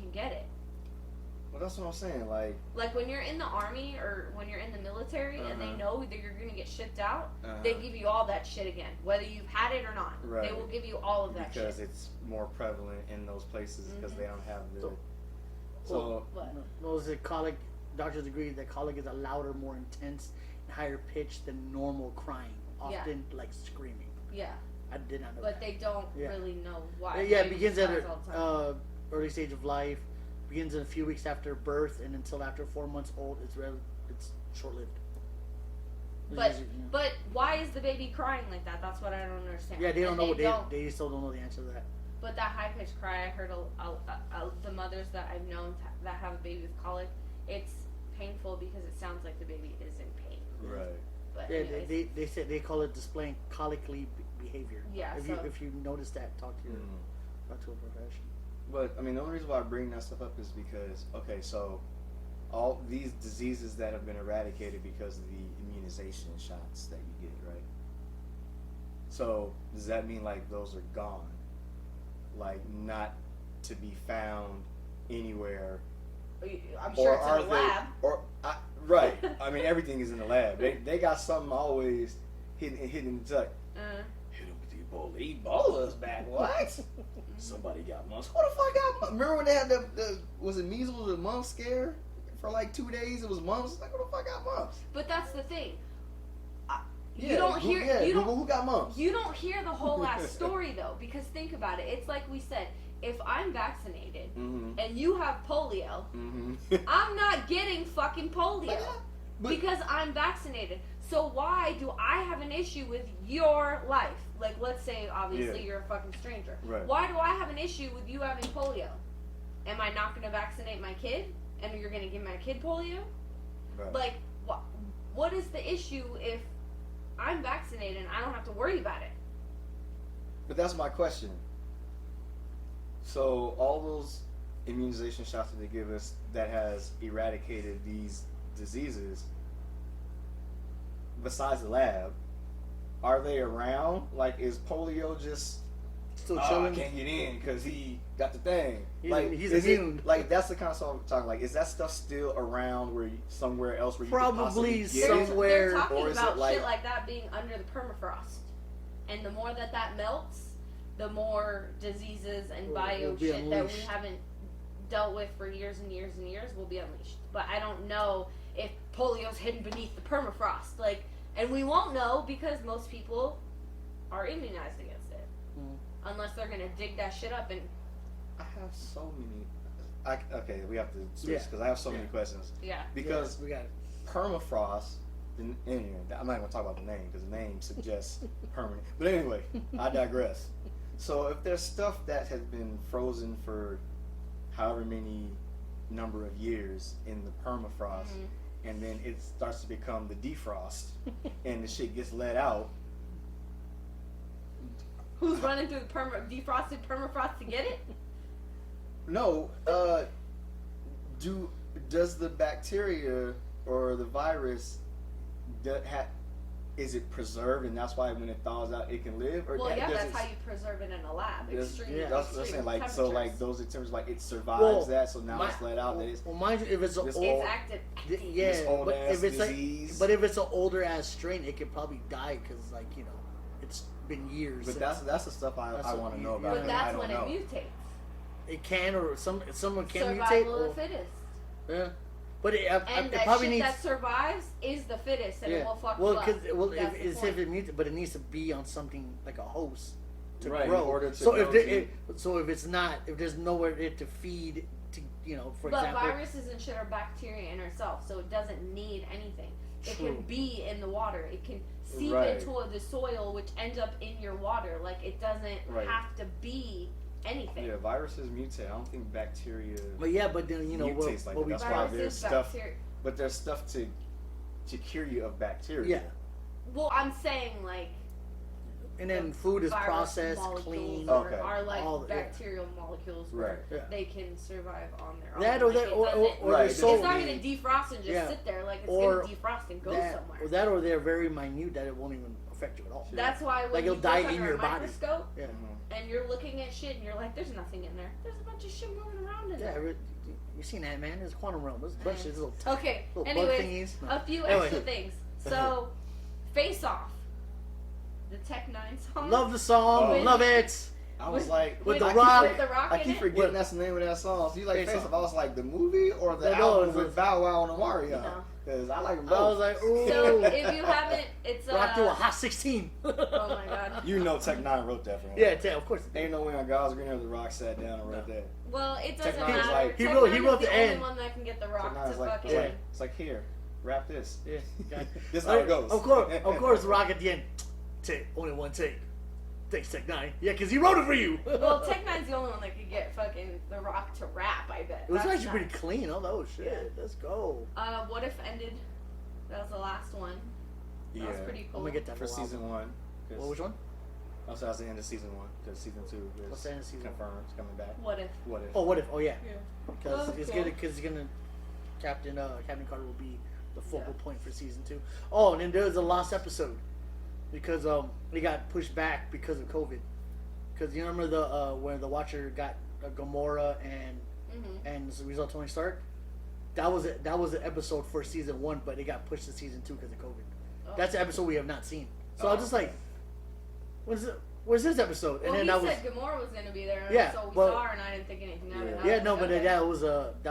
can get it.
Well, that's what I'm saying. Like
when you're in the army or when you're in the military and they know that you're gonna get shipped out, they give you all that shit again, whether you've had it or not.
Right.
They will give you all of that
because
shit.
it's more prevalent in those places because they don't have the.
So
what?
Those that colic, doctors agree that colic is a louder, more intense, and higher pitch than normal crying, often like screaming.
Yeah.
I did not know
But
that.
they don't really know why.
Yeah, it begins at an early stage of life, begins in a few weeks after birth, and until after 4 months old, it's short-lived.
But why is the baby crying like that? That's what I don't understand.
Yeah, they don't
And
know. They still don't know the answer to that.
But that high pitched cry, I heard the mothers that I've known that have a baby with colic, it's painful because it sounds like the baby is in pain.
Right.
But
Yeah,
anyways,
they said they call it displaying colically behavior.
Yeah,
If you notice that, talk to a professional.
But I mean, the only reason why I bring that stuff up is because so all these diseases that have been eradicated because of the immunization shots that you get, right? So does that mean like those are gone, like not to be found anywhere?
I'm sure it's
are
in the lab.
Right. I mean, everything is in the lab. They got something always hidden in the tuck. Hit him with the Ebola. Ebola's back. What? Somebody got mumps. Who the fuck got mumps? Remember when they had the was it measles or mumps scare for like 2 days? It was mumps. Like, who the fuck got mumps?
But that's the thing.
Yeah,
you don't hear. You don't.
Who got mumps?
You don't hear the whole ass story though, because think about it. It's like we said. If I'm vaccinated and you have polio, I'm not getting fucking polio because I'm vaccinated. So why do I have an issue with your life? Like, let's say, obviously, you're a fucking stranger.
Right.
Why do I have an issue with you having polio? Am I not going to vaccinate my kid? And you're going to give my kid polio?
Right.
Like, what is the issue if I'm vaccinated and I don't have to worry about it?
But that's my question. So all those immunization shots that they give us that has eradicated these diseases, besides the lab, are they around? Like, is polio just
Still
I
chilling.
can't get in because he got the thing?
He's
is
immune.
Like, that's the kind of stuff I'm talking. Like, is that stuff still around somewhere else where you
Probably
could possibly get it?
somewhere.
They're talking
or is
about
it like
shit like that being under the permafrost, and the more that melts, the more diseases and bio
be
shit that we
unleashed.
haven't dealt with for years and years and years will be unleashed. But I don't know if polio's hidden beneath the permafrost, like, and we won't know because most people are immunized against it, unless they're gonna dig that shit up and.
I have so many. Okay, we have to switch because I have so many questions.
Yeah.
Because
we got it.
permafrost. Anyway, I'm not even gonna talk about the name because the name suggests permanent. But anyway, I digress. So if there's stuff that has been frozen for however many number of years in the permafrost, and then it starts to become the defrost, and the shit gets let out.
Who's running through the defrosted permafrost to get it?
No, does the bacteria or the virus is it preserved and that's why when it thaws out it can live? Or
Well, yeah,
does
that's
it,
how you preserve it in a lab. Extreme,
that's what I'm saying. Like, so, like those temperatures, like it survives
Well,
that, so now it's let out. That it's
Well, mind you, if it's an
This
old,
old-
It's active.
this old
but
ass
if it's
disease.
but if it's an older ass strain, it could probably die because, like, you know, it's been years.
But
since-
that's the stuff I
That's
want to
what
know
you-
about.
But
and
that's
I don't
when
know.
it mutates.
it can, or someone can
Survival
mutate.
of
Or,
the fittest.
yeah, but it
And that
probably
shit
needs.
that survives is the fittest, and it will fuck
well,
you up. That's the
if
point.
it mutates, but it needs to be on something like a host to
Right, in
grow.
order to
so
grow
if it's not, if there's nowhere it to feed, to, you know, for
But
example.
viruses and shit are bacteria in herself, so it doesn't need anything. It
True.
can be in the water. It can seep
Right.
into the soil, which ends up in your water. Like, it doesn't
Right.
have to be anything.
Yeah, viruses mutate. I don't think bacteria
But yeah, but then you know
mutates like
what
that.
we
That's why
Viruses,
there's stuff,
bacteria.
but there's stuff to cure you of bacteria.
yeah,
Well, I'm saying, like,
and then food is
virus
processed,
molecules
clean.
Okay.
are like
All the- yeah.
bacterial molecules where
Right.
Yeah.
they can survive on their own.
That or
Like,
that
it
or
doesn't-
Right,
they're
it's
so
it's not going to defrost and just
Yeah.
sit there. Like, it's
Or
going to defrost and go
that,
somewhere.
or that or they're very minute that it won't even affect you at all.
That's why when
Like,
you
it'll die
look
in
under
your
a
body.
microscope
Yeah,
and you're looking at shit and you're like, there's nothing in there. There's a bunch of shit moving around in
yeah.
there.
You seen that, man? There's quantum realm. There's a bunch of these little,
Okay,
little bug
anyways,
thingies. No.
a few
Anyway.
extra things. So, Face Off. The Tech Nine song.
Love the song,
Oh.
love it.
I was
With-
like,
with
I
The
keep
Rock.
With The Rock
I
in
keep
it?
forgetting that's the name of that song. So you like
Face
Face
Off.
Off? I was like, the movie or the
No,
album
it's
with
a-
Bow Wow and Mario?
No.
Because I like them
I
both.
was like, ooh.
So, if you haven't, it's
Rock through a hot 16.
oh my god.
You know Tech Nine wrote that for him.
Yeah, of course.
Ain't no way on God's green earth the Rock sat down and wrote
No.
that.
Well, it doesn't
Tech Nine's
matter.
like-
He
Tech
wrote-
Nine
he
is
wrote
the
the
only
end.
one that can get the
Tech
Rock to
Nine's like,
fucking.
it's like here, rap this.
Yeah, got-
This is how it goes.
Of course, Rock at the end. Take only one take. Thanks, Tech Nine. Yeah, because he wrote it for you.
Well, Tech Nine's the only one that could get fucking the Rock to rap. I bet.
It was
That's
actually pretty
nuts.
clean. Oh, that was shit.
Yeah.
Let's go.
What if ended? That was the last one. That was
Yeah.
pretty
I'm
cool.
gonna get that
For
for
season one.
Well, which one?
Also, that's the end of season one because season two
What's
is
the end of season one?
confirmed. It's coming back.
What if?
What if?
Oh, what if? Oh, yeah.
Yeah.
Because
Well,
it's
cool.
gonna, Captain Carter will be the focal
Yeah.
point for season 2. Oh, and then there was a lost episode because it got pushed back because of COVID. Because you remember the where the Watcher got Gamora and as a result Tony Stark. That was an episode for season 1, but it got pushed to season 2 because of COVID.
Oh.
That's an episode we have not seen. So I was just
okay.
like, where's this episode?
Well,
And then
he
that was
said Gamora was gonna be there,
Yeah,
so we
well-
saw her, and I didn't think anything of it. I
yeah,
was
no,
like,
but
okay.
that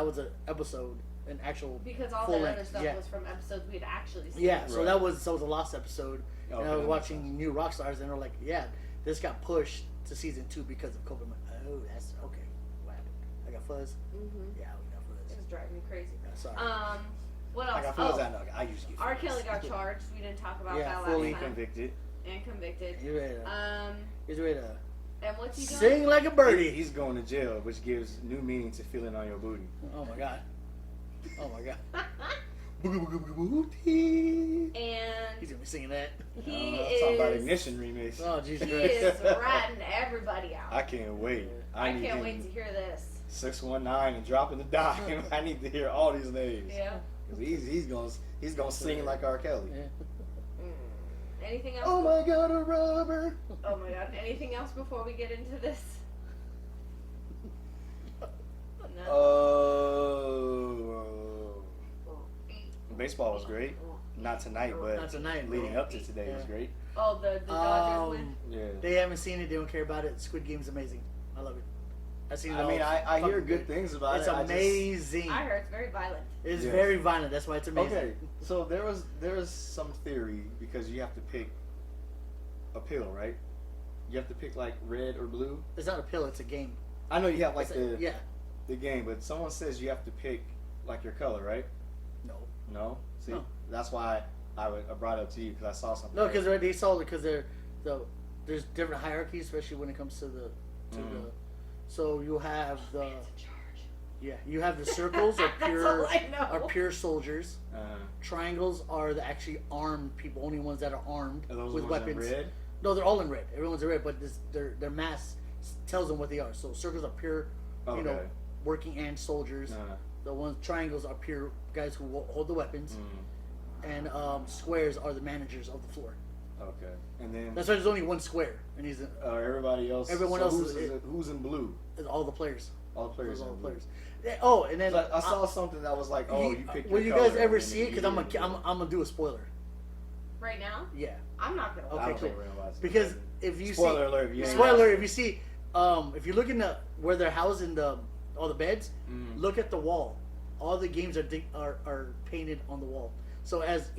was an episode, an actual
Because all
full
that
length,
other stuff
yeah.
was from episodes we had actually seen.
Yeah, so
Right.
that was a lost episode,
Okay,
and I
that
was
makes
watching
sense.
New Rockstars, and they're like, "Yeah, this got pushed to season 2 because of COVID." I'm like, oh, that's okay. What happened? I got fuzz.
Mm-hmm.
Yeah, we got
It
fuzz.
was driving me crazy.
Yeah, sorry.
What
I
else?
got feels I know. I usually get
R.
feels.
Kelly got charged. We didn't talk about
Yeah,
that
fully
last time.
Convicted.
And convicted.
He's ready to, he's ready to
And what's he doing?
sing like a birdie.
He's going to jail, which gives new meaning to feeling on your booty.
Oh my god. Oh my god.
And
He's gonna be singing that.
he
I'm talking about
is.
Ignition remix.
Oh Jesus
He
Christ.
is ratting everybody out.
I can't wait.
I
need
can't
him
wait to hear this.
619 and dropping the dime. I need to hear all these names.
Yeah.
Cause he's gonna sing like R. Kelly.
Yeah.
Anything else?
Oh my God, a rubber.
Oh my god. Anything else before we get into this? No.
Oh. Baseball was great. Not tonight, but
Not tonight,
leading
bro.
up to today was
Yeah.
great.
Oh, the Dodgers win.
Yeah.
They haven't seen it. They don't care about it. Squid Game's amazing. I love it. I've seen it all.
I mean, I hear
Fucking
good things about
It's
it. I just-
amazing.
I heard it's very violent.
It's
Yeah.
very violent. That's why it's amazing.
Okay, so there was some theory because you have to pick a pill, right? You have to pick like red or blue.
It's not a pill. It's a game.
I know you have like
It's a-
the
yeah.
the game, but someone says you have to pick like your color, right?
No.
No. See,
No.
that's why I brought it up to you because I saw something.
No, because they sold it because there's different hierarchies, especially when it comes to the. So you have the
Man's in charge.
you have the circles are
That's
pure
all I know.
are pure soldiers.
Uh,
Triangles are the actually armed people, only ones that are armed
are those
with
ones
weapons.
in red?
No, they're all in red. Everyone's in red, but their mask tells them what they are. So circles are pure, you know,
Okay.
working ant soldiers. The ones triangles are pure guys who hold the weapons, and squares are the managers of the floor.
Okay, and then
That's why there's only one square, and he's
everybody else.
Everyone
so
else
who's in blue?
all the players.
All the players.
Those are all
in
the
blue.
players. Yeah, oh, and then
I saw something that was like, oh, you pick your
will you
color,
guys ever
and
see
then
it? Because
you
I'm gonna do a spoiler.
Right now?
Yeah,
I'm not gonna.
Okay,
I don't
cool.
think we're gonna watch it.
because if you
Spoiler
see
alert! If you ain't
spoiler, if you see if you look in the where they're housed in all the beds, look at the wall. All the games are painted on the wall. So as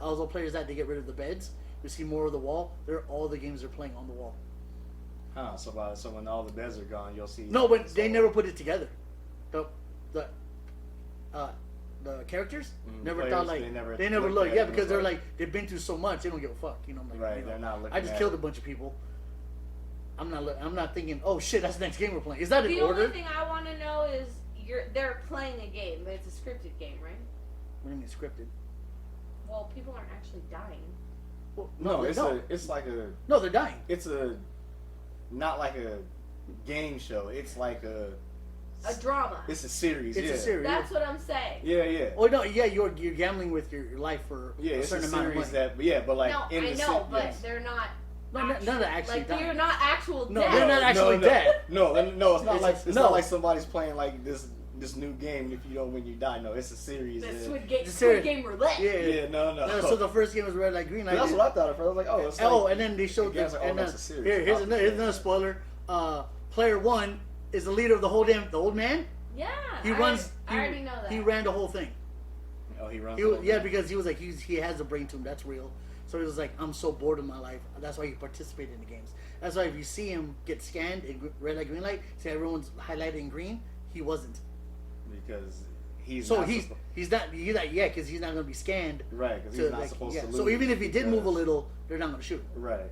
all the players they get rid of the beds, you see more of the wall. All the games are playing on the wall.
Huh, so when all the beds are gone, you'll see.
No, but they never put it together. The the characters never
Players,
thought like they never
looked
look.
at
Yeah,
it
because they're
like-
like they've been through so much, they don't give a fuck. You know, like,
Right,
you know,
they're not looking
I just
at
killed
it.
a bunch of people. I'm not thinking, oh shit, that's the next game we're playing. Is that in
The
order?
only thing I want to know is they're playing a game. It's a scripted game, right?
What do you mean scripted?
Well, people aren't actually dying.
Well,
No,
they
it's
don't.
it's like a
No, they're dying.
it's a not like a game show. It's like a
Drama.
It's a series.
It's
yeah.
a series.
That's what I'm saying.
Yeah.
Oh no, yeah, you're gambling with your life for
Yeah,
a
it's a
certain amount of
series
money.
but like
No,
in
I
the
know, but
yes.
they're not.
No, none are actually
like
dying.
they're not actual
No,
dead.
they're not actually dead.
No, it's not
No.
not like somebody's playing like this new game. If you don't win, you die. No, it's a series.
The
and-
Squid Game roulette.
Yeah,
Yeah, no.
No, so the first game was red light, green light.
That's what I thought at first. I was like, oh, it's like,
Oh, and then they showed
yeah,
this.
it's like, oh,
And
that's a series.
here's another spoiler. Player one is the leader of the whole the old man.
Yeah.
He
I
runs.
already know that.
He ran the whole thing.
Oh, he runs.
Because he was like he has a brain tumor. That's real. So he was like, I'm so bored of my life. That's why he participated in the games. That's why if you see him get scanned in red light, green light, see everyone's highlighted in green. He wasn't.
because he's
So
not
he's not because he's not going to be scanned.
right because
To,
he's not
like,
supposed
yeah.
to lose.
So even if he did move a
because-
little, they're not going to shoot him.
right.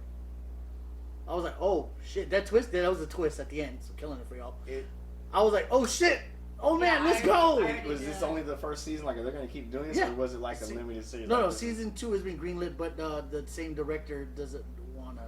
I was like, oh shit, that twist. That was a twist at the end. So killing it for y'all.
It,
I was like, oh shit, oh man,
Yeah,
let's
I
go.
already
was
knew
this
that.
only the first season? Like, are they going to keep doing this,
Yeah.
or was it like a limited series?
No,
like
no,
this?
season 2 has been greenlit, but the same director doesn't want to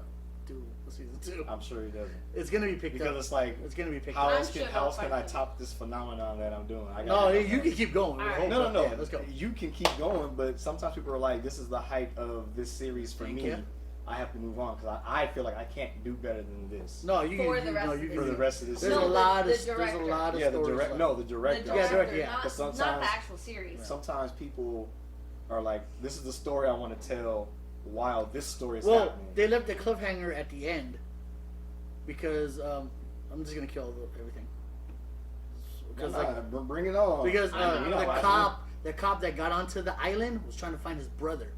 do a season 2.
I'm sure he doesn't.
It's gonna be picked
Because
up.
it's like,
It's gonna be picked
how
up.
else
sure
can
they'll
I
find it.
top this phenomenon that I'm doing? I
No,
gotta-
you can keep going.
All right.
No.
Yeah, let's go.
You can keep going, but sometimes people are like, "This is the height of this series for
Thank
me.
you.
I have to move on because I feel like I can't do better than this."
No, you
For
can.
the rest
No,
of
you
the
can.
For the rest of this
There's
series.
a lot of
the
there's a
director.
lot of
Yeah, the
stories.
direct.
left.
No, the
The
director.
Yeah, director, yeah.
Not,
Because
not
sometimes-
the actual series.
Sometimes people are like, "This is the story I want to tell." While this story is
Well,
happening.
they left the cliffhanger at the end because I'm just gonna kill everything. Because
Bring it on.
because
I know,
the cop that got onto the island was trying to find his brother.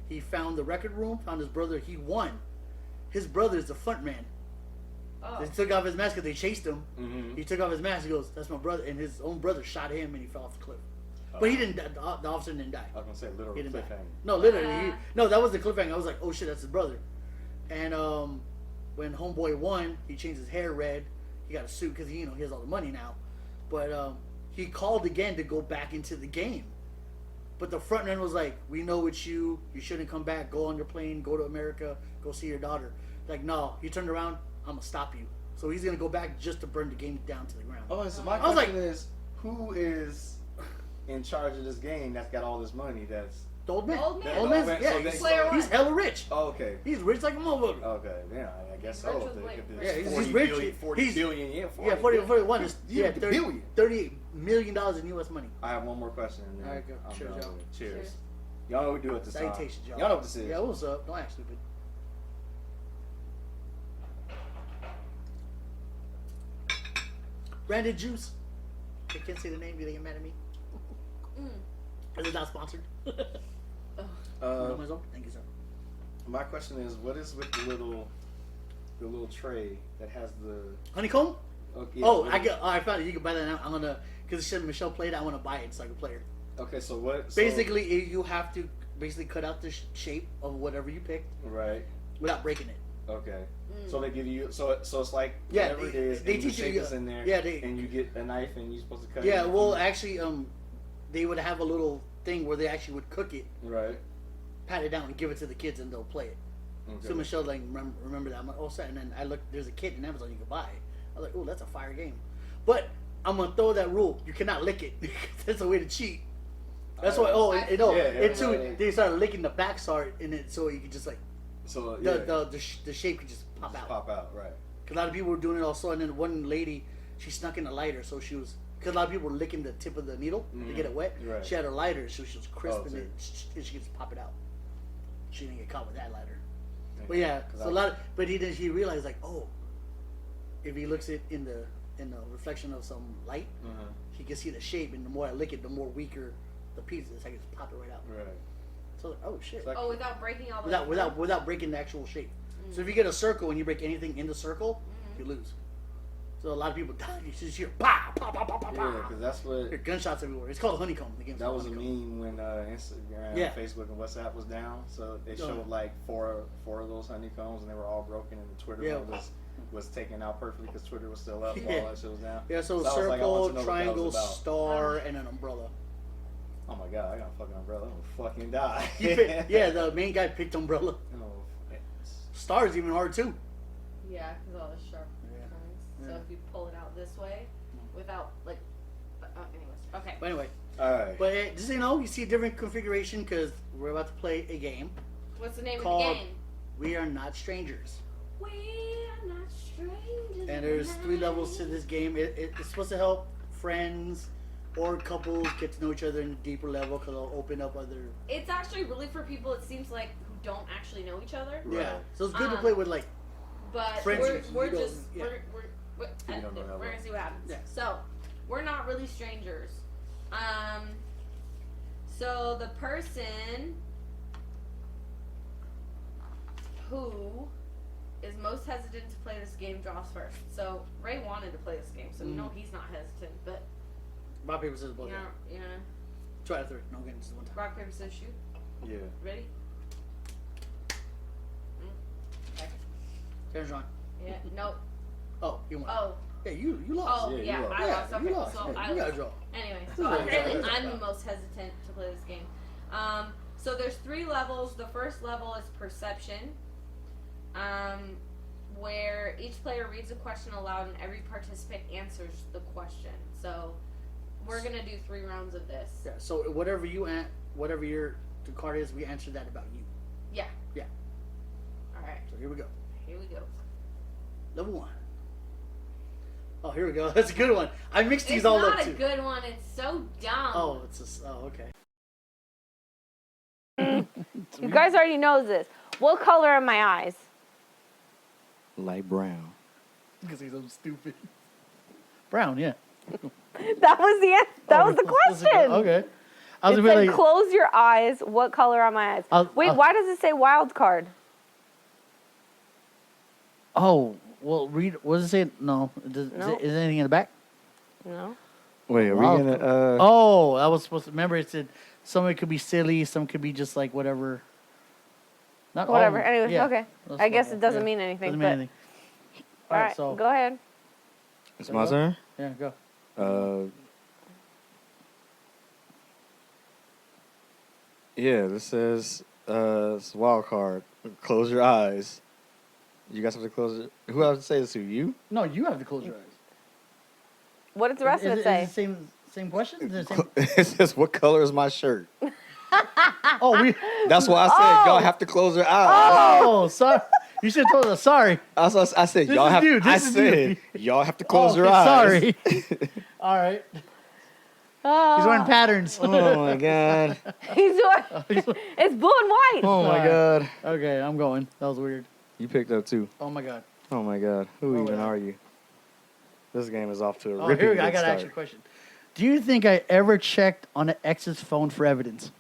He found the record room, found his brother. He won. His brother is the front man.
Oh.
They took off his mask because they chased him.
Mhm.
He took off his mask. He goes, "That's my brother," and his own brother shot him, and he fell off the cliff. But he didn't. The officer didn't die.
I was gonna say literal
He didn't die.
cliffhanger.
No, literally. No, that was the cliffhanger. I was like, "Oh shit, that's his brother." And when Homeboy won, he changed his hair red. He got a suit because he has all the money now. But he called again to go back into the game. But the front man was like, "We know it's you. You shouldn't come back. Go on your plane. Go to America. Go see your daughter." Like, no. He turned around. I'm gonna stop you. So he's gonna go back just to burn the game down to the ground.
Oh, so my
I was
question is, who is in charge of this game that's got all this money? That's
The old man.
The old man.
The old man's,
The old man.
yeah,
So
he's,
Player
he's
one.
hella rich.
oh, okay.
He's rich like a motherfucker.
Okay, yeah, I guess
Rich
so.
was
If
like-
it's
Yeah, he's
40
rich.
billion, 40
He's-
billion, yeah, 40
Yeah, 41
billion.
is
Yeah,
30,
billion.
$38 million in U.S. money.
I have one more question. And then
All right, go.
I'm
Cheers,
done
y'all.
with it. Cheers.
Cheers.
Y'all know what we do at this time.
Salutations, y'all.
Y'all know what this is.
Yeah, what's up? Don't act stupid. Branded Juice. I can't say the name. You think you're mad at me?
Mm.
Is it not sponsored?
Uh,
Thank you, sir.
my question is, what is with the little tray that has the?
Honeycomb?
Okay,
Oh,
yeah,
I found it. You can buy that now. I'm gonna, because Michelle played it, I want to buy it so I can play her.
Okay, so what?
Basically, you have to cut out the shape of whatever you picked
right.
without breaking it.
Okay.
Mm.
So they give you so it's like
Yeah,
whatever it is,
they
and the
teach you-
shape is in there.
yeah,
and you get a knife and you're supposed to cut.
Yeah,
it.
well, actually, they would have a little thing where they actually would cook it,
Right.
pat it down, and give it to the kids, and they'll play it.
Okay.
So Michelle like remember that. I'm like, oh, sad. And then I looked. There's a kit in Amazon you can buy. I was like, oh, that's a fire game. But I'm gonna throw that rule. You cannot lick it. That's a way to cheat. That's why. Oh, and
Yeah,
it too.
yeah.
They started licking the backside in it, so you could just like
So yeah,
the shape could just pop
just
out.
pop out. Right.
Cause a lot of people were doing it also, and then one lady, she snuck in a lighter, so she was. Because a lot of people were licking the tip of the needle to get it wet.
Right.
She had her lighter, so she was crisping
so-
it, and she could just pop it out. She didn't get caught with that lighter.
Okay.
But yeah,
'Cause
so
I-
a lot. But he realized like, oh, if he looks it in the reflection of some light,
Uh-huh.
he can see the shape, and the more I lick it, the more weaker the piece is. I can just pop it right out.
Right.
So like, oh shit,
It's like-
Oh, without breaking all the.
without breaking the actual shape. So if you get a circle and you break anything in the circle, you lose. So a lot of people die. You just hear pow, pow, pow, pow, pow,
Yeah,
pow.
because that's what.
There are gunshots everywhere. It's called honeycomb. The game's
That
called
was a
honeycomb.
meme when Instagram,
Yeah.
Facebook, and WhatsApp was down. So they
Oh.
showed like four of those honeycombs, and they were all broken, and the Twitter
Yeah.
one was taken out perfectly because Twitter was still up.
Yeah.
While that shit was down.
Yeah, so
I was like, I want
circle,
to know what that
triangle,
was about.
star, and an umbrella.
Oh my god, I got a fucking umbrella. I'm gonna fucking die.
Yeah, the main guy picked umbrella.
Oh,
Star's even hard too.
Yeah, because all the sharp points. So
Yeah.
if you pull it out this way, without like, anyways, okay.
But anyway,
Alright.
but just so you know, you see a different configuration because we're about to play a game.
What's the name
called
of the game?
We Are Not Strangers.
We are not strangers.
And there's 3 levels to this game. It's supposed to help friends or couples get to know each other in a deeper level because it'll open up other.
It's actually really for people. It seems like who don't actually know each other.
Right.
Yeah, so it's good to play with like.
But
Friends
we're
you don't-
just
yeah.
we're
You don't know that
we're
well.
gonna see what happens.
Yeah.
So we're not really strangers. So the person who is most hesitant to play this game draws first. So Ray wanted to play this game, so you know he's not hesitant. But
Rock, paper, scissors, blood.
you know,
Try it 3. No, again, just one time.
rock paper scissors shoot.
Yeah.
Ready? Okay.
Turns on.
Yeah. Nope.
Oh, you won.
Oh.
Yeah, you lost.
Oh
Yeah,
yeah,
you lost.
I lost. Okay,
you lost.
so
Yeah,
I
you gotta
lost.
draw.
Anyway,
Oh,
so apparently
yeah.
I'm the most hesitant to play this game. So there's 3 levels. The first level is perception, where each player reads a question aloud and every participant answers the question. So we're gonna do 3 rounds of this.
Yeah. So whatever the card is, we answer that about you.
Yeah.
Yeah.
All right.
So here we go.
Here we go.
Level 1. Oh, here we go. That's a good one. I mixed these
It's
all
not
up
a
too.
good one. It's so dumb.
Oh, it's a. Oh, okay.
You guys already know this. What color are my eyes?
Light brown.
Because he's so stupid. Brown, yeah.
That was the that was the question.
Okay. I
It
was
said,
really.
close your eyes. What color are my eyes? Wait, why does it say wild card?
Oh, well, read. What does it say? No.
No.
Is there anything in the back?
No.
Wait, are
Wow.
we gonna?
Oh, I was supposed to remember. It said some of it could be silly, some could be just like whatever. Not all of
Whatever.
them.
Anyway,
Yeah.
okay.
That's
I guess
what-
it doesn't
yeah.
mean anything.
Doesn't
but
mean anything.
all right,
so
go ahead.
It's my turn.
yeah, go.
Yeah, this says it's a wild card. Close your eyes. You guys have to close it. Who have to say this to? You?
No, you have to close your eyes.
What does the rest of it
Is
say?
the same question? Is it the same?
It says, "What color is my shirt?"
Oh, we.
That's why I said y'all have to close your eyes.
Oh, sorry. You should have told us. Sorry.
I said
This
y'all
is
have.
you,
I
this is
said
you.
y'all have to close
Oh,
your
okay,
eyes.
sorry. All right.
Oh,
He's wearing patterns.
Oh my god.
he's doing, it's blue and white.
Oh my god.
Okay, I'm going. That was weird.
You picked up too.
Oh my god.
Oh my god. Who
Oh,
even
yeah.
are you? This game is off to a
Oh,
ripping
here we go. I
good
got to ask
start.
you a question. Do you think I ever checked on an ex's phone for evidence?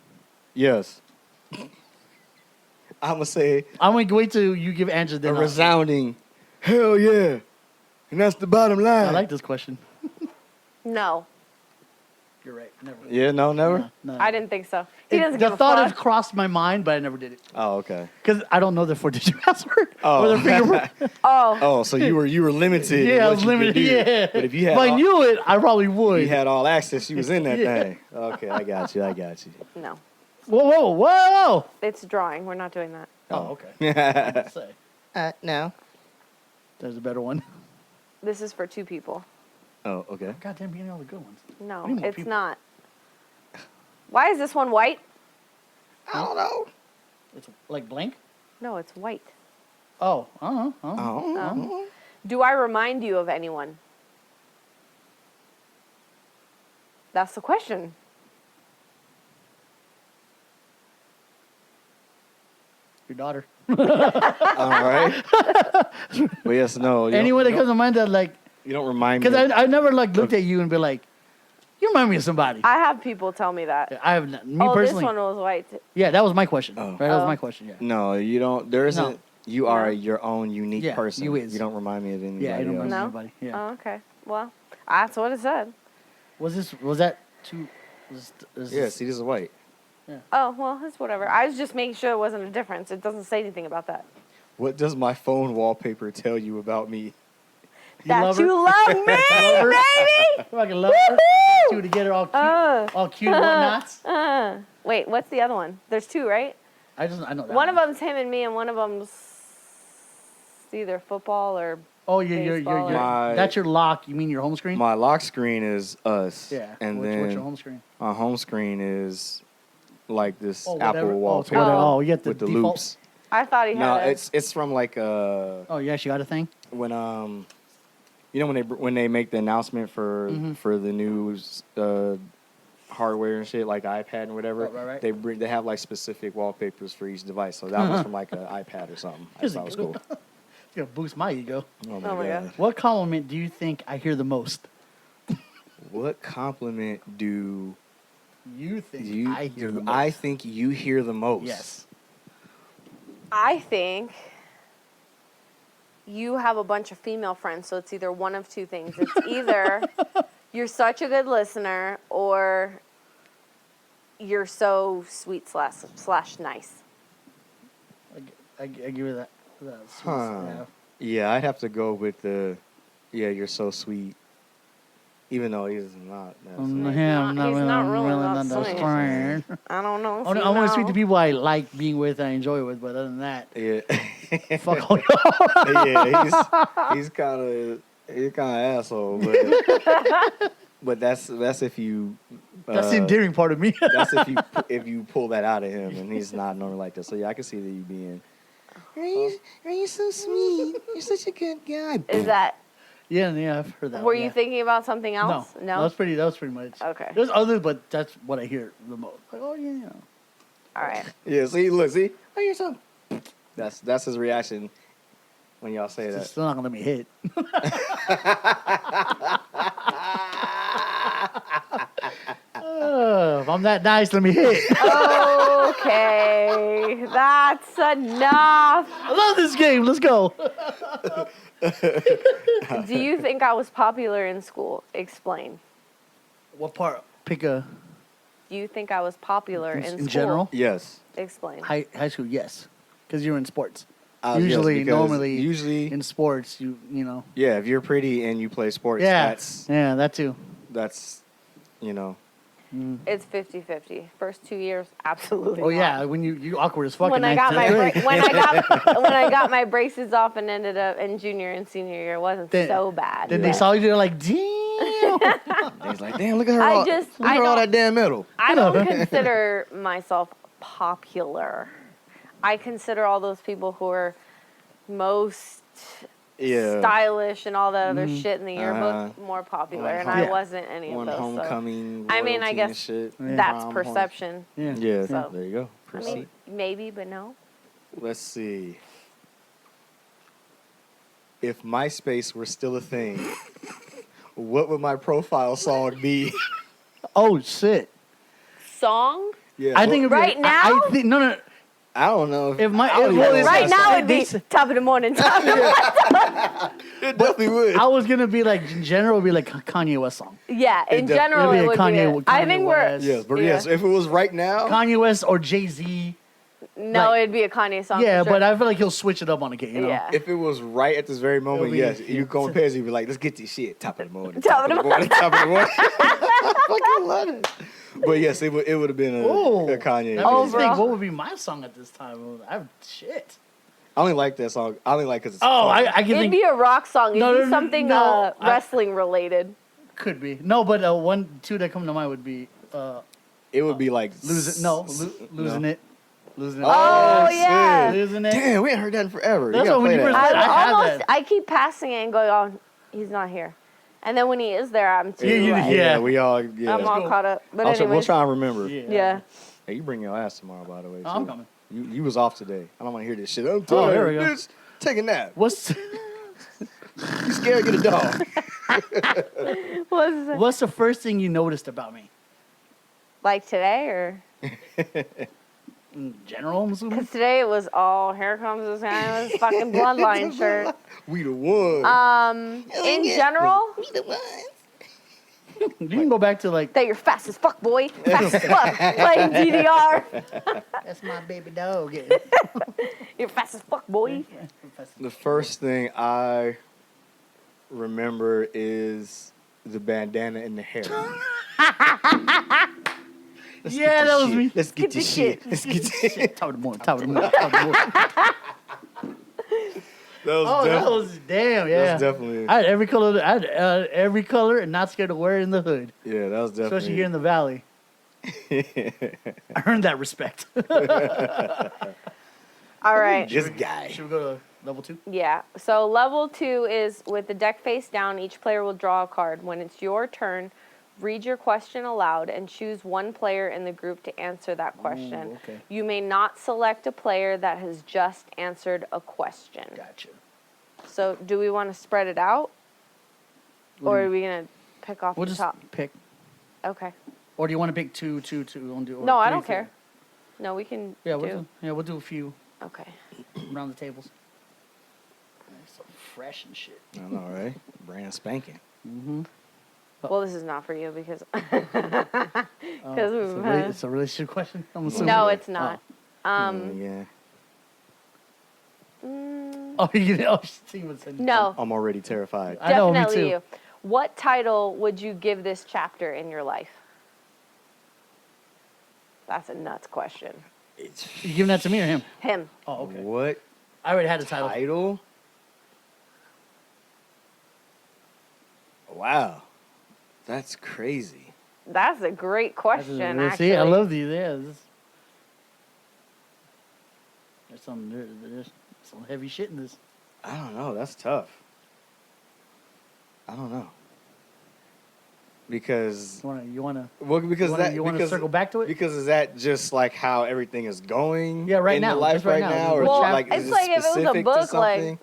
Yes. I'm gonna say
I'm going to wait till you give answers.
a
Then I'll-
resounding hell yeah, and that's the bottom line.
I like this question.
No,
You're right. Never.
Yeah, no, never.
No.
I didn't think so. He
It-
doesn't
the
give a
thought
fuck.
has crossed my mind, but I never did it
Oh, okay.
because I don't know their 4-digit password
Oh.
or their fingerprint.
Oh,
Oh, so you were limited. in
Yeah, I
what
was
you could
limited.
do.
Yeah,
But if you had
I
all,
knew it, I probably would.
you had all access, you was in that
Yeah.
thing. Okay, I got you. I got you.
no.
Whoa!
It's drawing. We're not doing that.
Oh, okay. Say,
No.
there's a better one.
This is for 2 people.
Oh, okay.
Goddamn, getting all the good ones.
No,
We need more
it's
people.
not. Why is this one white?
I don't know.
It's like blank.
No, it's white.
Oh, I don't know.
Oh.
Do I remind you of anyone? That's the question.
Your daughter.
All right. Well, yes, no. You
Anyone that
don't,
comes to mind that like,
you don't remind me.
because I never like looked at you and be like, you remind me of somebody.
I have people tell me that.
I have not, me
Oh,
personally.
this one was white.
Yeah, that was my question.
Oh.
Right, that was
Oh.
my question. Yeah.
No, you don't. There isn't.
No.
You are your own unique
Yeah,
person.
you is.
You don't remind me of anybody
Yeah, I don't
else.
remember
No?
anybody. Yeah.
Oh, okay. Well, that's what it said.
Was that too?
Yeah, see, this is white.
Oh, well, it's whatever. I was just making sure it wasn't a difference. It doesn't say anything about that.
What does my phone wallpaper tell you about me?
That
her?
you love me, baby!
Fucking love her. Two together, all cute and whatnots.
Wait, what's the other one? There's two, right?
I know that.
One of them's him and me, and one of them's either football or
Oh, you're
My-
that's your lock. You mean your home screen?
My lock screen is us.
Yeah.
And
what's
then
your home screen?
my home screen is like this
Oh, whatever.
Apple
Oh, it's
wallpaper
whatever. Oh, you get the
with the
default.
loops.
I thought he had
No,
a...
it's from like
Oh, you actually got a thing?
when you know when they make the announcement for the new hardware and shit like iPad and whatever,
Right.
they have like specific wallpapers for each device. So that was from like an iPad or something. I
Here's
thought
a
it was
good
cool.
It's gonna boost my ego.
Oh
my God.
What compliment do you think I hear the most?
What compliment do
You think
you
I hear the most?
I think you hear the most?
Yes.
I think you have a bunch of female friends, so it's either one of two things. It's either you're such a good listener, or you're so sweet slash nice.
I give you that.
Huh.
Yeah.
Yeah, I'd have to go with the. Yeah, you're so sweet. Even though he's not. That sweet.
He's not really that
that
sweet.
strong.
I don't know. If
I
you
want to
know.
speak to people I like being with, I enjoy with, but other than that,
Yeah.
fuck all y'all.
Yeah, he's kind of asshole, but that's if you.
That's the endearing part of me.
That's if you pull that out of him, and he's not normally like that. So yeah, I can see that you being. Are you so sweet? You're such a good guy.
Is that?
Yeah, I've heard that.
Were
one,
you
yeah.
thinking about something else?
No, that was pretty much.
Okay.
There's others, but that's what I hear the most. Like, oh yeah.
All right.
Yeah. See. Oh, you're so. That's his reaction when y'all say
It's
that.
still not gonna let me hit. If I'm that nice, let me hit.
Okay, that's enough.
I love this game. Let's go.
Do you think I was popular in school? Explain.
What part? Pick a
Do you think I was popular in school?
in general.
Yes.
Explain.
High school, yes, because you're in sports.
Yes,
Usually,
because
normally,
usually,
in sports, you know.
yeah. If you're pretty and you play sports,
Yeah, yeah, that too.
that's, you know.
It's 50-50. First 2 years, absolutely.
Oh
not.
yeah, when you awkward as fuck.
When
in
I got
ninth
my
grade.
when I got my braces off and ended up in junior and senior year, it wasn't so bad.
Then they saw you, they're like, damn.
He's like, damn, look at her.
I
all,
just-
look
I
at her all
don't-
that damn metal.
I don't consider myself popular. I consider all those people who are most
Yeah.
stylish and all that other shit in the yearbook more popular,
One
and
home-
I
Yeah.
wasn't any of
One
those. So.
homecoming.
I mean, I
royalty
guess
and shit.
that's
Prom,
perception.
Yeah.
Yeah.
So-
There you go.
I
Proceed.
mean, maybe, but no.
Let's see. If MySpace were still a thing, what would my profile song be?
Oh shit.
Song?
Yeah.
I think it'd be
Right now?
I think no.
I don't know.
If my-
I don't
well,
even know
it's
if
Right
that's
now
a
it'd be
They-
top of the morning. Top of the morning.
It definitely would.
I was gonna be like in general, it'd be like a Kanye West song.
Yeah, in
It
general,
it'd
it
be a
would
Kanye-
be. I
Kanye
think
West.
Yes, but
Yeah.
yes, if it was right now,
Kanye West or Jay-Z.
no,
like-
it'd be a Kanye song.
Yeah,
for sure.
but I feel like he'll switch it up on the game. You know?
Yeah.
if it was right at this very moment,
It'll be-
yes, you go in pairs, you'd be like, let's get this shit. Top of the morning.
Top of the morning.
Top of the morning. I fucking love it. But yes, it would have been a Kanye.
That
Oh,
makes me
bro.
think, what would be my song at this time? I have shit.
I only like that song. I only like because it's
Oh,
fun.
I can
It'd
think
be a rock song. It'd
No,
be
no, no,
something
no, I-
wrestling related.
could be but 2 that come to mind would be
It would be like
losing it.
Oh, yeah.
Losing it.
Damn, we ain't heard that in forever.
That's
you gotta
what when
play
you
that.
first- I have
almost.
that.
I keep passing it and going, oh, he's not here. And then when he is there, I'm too.
Yeah,
like,
yeah.
we all. Yeah.
I'm all
go.
caught up. But
We'll
anyway.
try and remember.
Yeah.
Hey, you bring your ass tomorrow, by the way.
Oh, I'm
too.
coming.
You was off today. I don't want to hear this shit. I'm
Oh,
tired.
there we go.
Bitch. Take a nap.
What's
You scared? Get a dog.
What is it?
what's the first thing you noticed about me?
Like today or?
in general, I'm assuming.
Because today it was all, here comes this guy with his fucking bloodline shirt.
We the one.
In general,
You can go back to like.
that you're fast as fuck, boy. Fast as fuck. Playing DDR.
That's my baby dog.
You're fast as fuck, boy.
The first thing I remember is the bandana in the hair.
Yeah, that was me.
Let's get
the
this shit.
shit.
Let's get this shit.
Top of the morning. Top of the morning. Top of the morning. That was damn. Yeah,
That's definitely.
I had every color. I had every color, and not scared to wear it in the hood,
Yeah, that was definitely.
especially here in the valley. I earned that respect.
All right.
This guy.
Should we go to level 2?
Yeah. So level 2 is with the deck face down, each player will draw a card. When it's your turn, read your question aloud and choose one player in the group to answer that question.
Ooh, okay.
You may not select a player that has just answered a question.
Gotcha.
So do we want to spread it out? Or are we going to pick off
We'll
the
just
top?
pick.
Okay.
Or do you want to pick two? Or
No, I
three,
don't
four?
care. No, we can
Yeah,
do.
we'll do a few
Okay.
around the tables. So fresh and shit.
I know, right? Brand spanking.
Mm-hmm.
Well, this is not for you because
It's a relationship question. I'm assuming.
no, it's not.
Yeah.
Oh, you see what's in.
No,
I'm already terrified.
I know, me
definitely
too.
you. What title would you give this chapter in your life? That's a nuts question.
You giving that to me or him?
Him.
Oh, okay.
What
I already had a title.
title? Wow. That's crazy.
That's a great question, actually.
See, I love these. Yeah, there's some heavy shit in this.
I don't know. That's tough. I don't know. Because
You wanna
well, because
you wanna circle back to it?
Because is that just like how everything is going?
Yeah, right
in
now,
the life
just right now.
or
Well,
like
it's
is
like
it
if it was a
specific to
book, like-
something?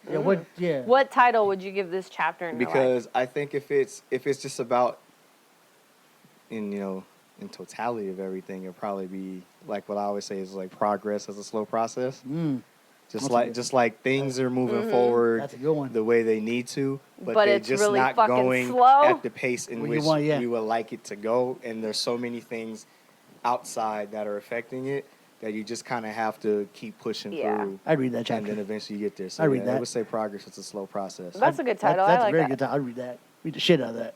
Yeah,
What title would you give this chapter in your life?
Because I think if it's just about in totality of everything, it'll probably be like what I always say is like progress as a slow process.
That's
Just like things are moving forward
That's a good one.
the way they need to, but
But
they're
it's
just
really
not
fucking
going
slow.
at the pace in
Well, you
which
want- yeah.
we would like it to go. And there's so many things outside that are affecting it that you just kind of have to keep pushing
Yeah.
through.
I'd read that
And
chapter.
then eventually you get there. So
I read
I
that.
would say progress is a slow process.
That's a good title.
That's
I
a
like
very
that.
good title. I'd read that. Read the shit out of that.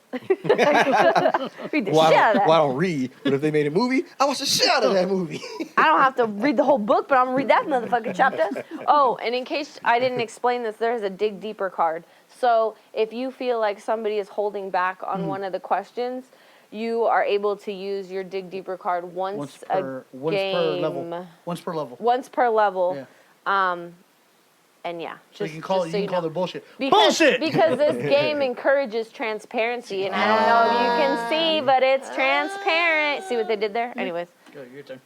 Read the
Well,
shit out of that.
I don't read, but if they made a movie, I watch the shit out of that movie.
I don't have to read the whole book, but I'm gonna read that motherfucking chapter. Oh, and in case I didn't explain this, there's a dig deeper card. So if you feel like somebody is holding back on one of the questions, you are able to use your dig deeper card once a game.
Once per level.
Once per level.
Yeah.
And yeah,
So you can call
just so
you can call
know.
their bullshit.
Because,
Bullshit.
because this game encourages transparency, and I don't know if you can see, but it's transparent. See what they did there? Anyways,
Go, your turn.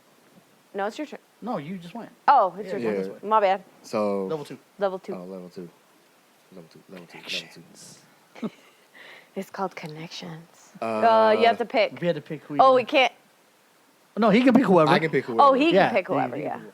no, it's your turn.
No, you just went.
Oh, it's your
Yeah.
turn. My bad.
So
Level 2.
Level 2.
Oh, level two.
It's called connections.
Uh,
You have to pick.
If you had to pick who.
Oh, we can't.
No, he can pick whoever.
I can pick whoever.
Oh, he
Yeah,
can pick whoever.
he
Yeah.
can pick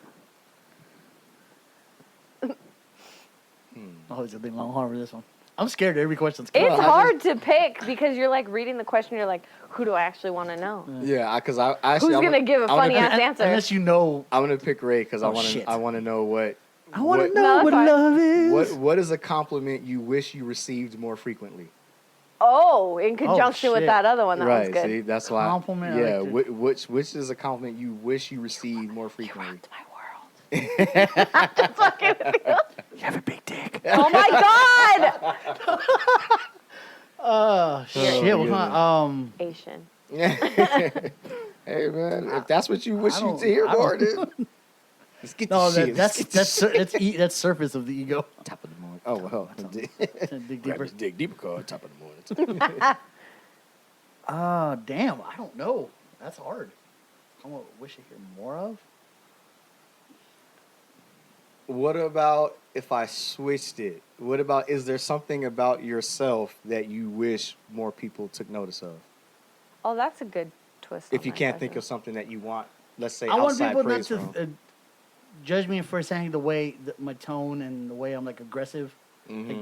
Oh, it's a big long hard for this one. I'm scared of every question's coming.
It's hard to pick because you're like reading the question. You're like, who do I actually want to know?
Yeah, because I actually.
Who's gonna give a funny ass answer?
Unless you know.
I'm gonna pick Ray because
Oh, shit.
I want to know what.
I want to
what-
know
No,
what
that's fine.
love is.
What is a compliment you wish you received more frequently?
Oh, in conjunction with
shit.
that other one, that
right.
one's good.
See, that's why.
Compliment, I
Yeah.
like
Which is a compliment you wish you received more frequently?
Rocked my world. Just fucking with you.
You have a big dick.
Oh my God!
Shit. What
goodness.
kind?
Asian.
Hey man, if that's what you wish
I
you
don't-
to hear
I
more,
don't-
dude. Let's get
No,
this shit.
that's surface of the ego.
top of the morning. Oh well.
Dig
Grab
deeper.
this dig deeper card. Top of the morning.
Damn. I don't know. That's hard. I wish I hear more of.
What about if I switched it? What about, is there something about yourself that you wish more people took notice of?
Oh, that's a good twist.
If
on
you
that
can't think
question.
of something that you want, let's say
I want
outside
people not
praise
to.
from.
judge me firsthand the way my tone and the way I'm like aggressive.
Mm-hmm.
Like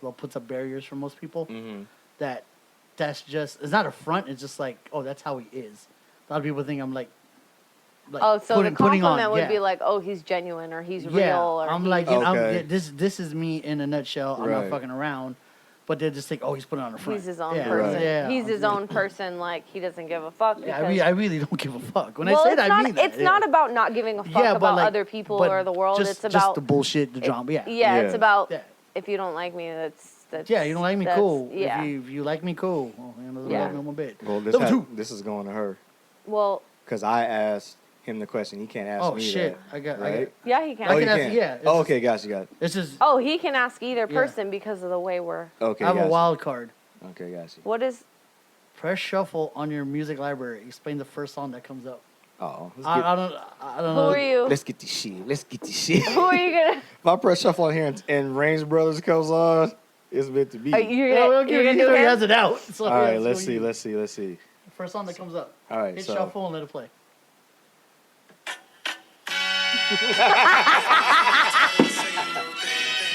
they'll put up barriers for most people.
Mm-hmm.
That's just it's not a front. It's just like that's how he is. A lot of people think I'm like
Oh, so
putting
the compliment
on,
would
yeah.
be like, oh, he's genuine or he's
Yeah,
real. Or
I'm
he's-
like
Okay.
this is me in a nutshell. I'm not
Right.
fucking around. But they just think, oh, he's putting on a front.
he's his own
Yeah,
person.
Right.
Yeah,
He's his own person. Like he doesn't give a fuck.
Yeah,
Because,
I really don't give a fuck. When
well,
I say
it's
that,
not.
I mean that.
It's not about not giving a fuck
but
about
like,
other people
but
or the world.
Just,
It's
just
about
the bullshit, the drama. Yeah.
Yeah, it's
Yeah.
about
Yeah.
if you don't like me, that's
Yeah, you don't like me,
that's-
cool.
Yeah.
If you like me, cool. Well,
Yeah.
love me one bit.
Well,
Number two.
this is going to her
Well,
because I asked him the question. He can't ask
Oh
me
shit!
that. Right?
yeah, he can.
I
Oh,
can
you
ask-
can.
yeah, it's
Oh,
just-
okay, got you.
This is.
Oh, he can ask either
Yeah.
person because of the way we're.
Okay,
I have
got
a
you.
wild card.
Okay, got you.
What is?
Press shuffle on your music library. Explain the first song that comes up.
Oh,
I don't
Who
know.
are you?
let's get this shit. Let's get this shit.
Who are you gonna?
If I press shuffle on here and Range Brothers comes on, it's meant to be.
You're
Yeah,
gonna,
well,
you're gonna
he
do
already
him?
has it out. So
All right,
yeah,
let's
so
see,
you-
let's see, let's see.
First song that comes up.
All right,
Hit
so
shuffle and let it play.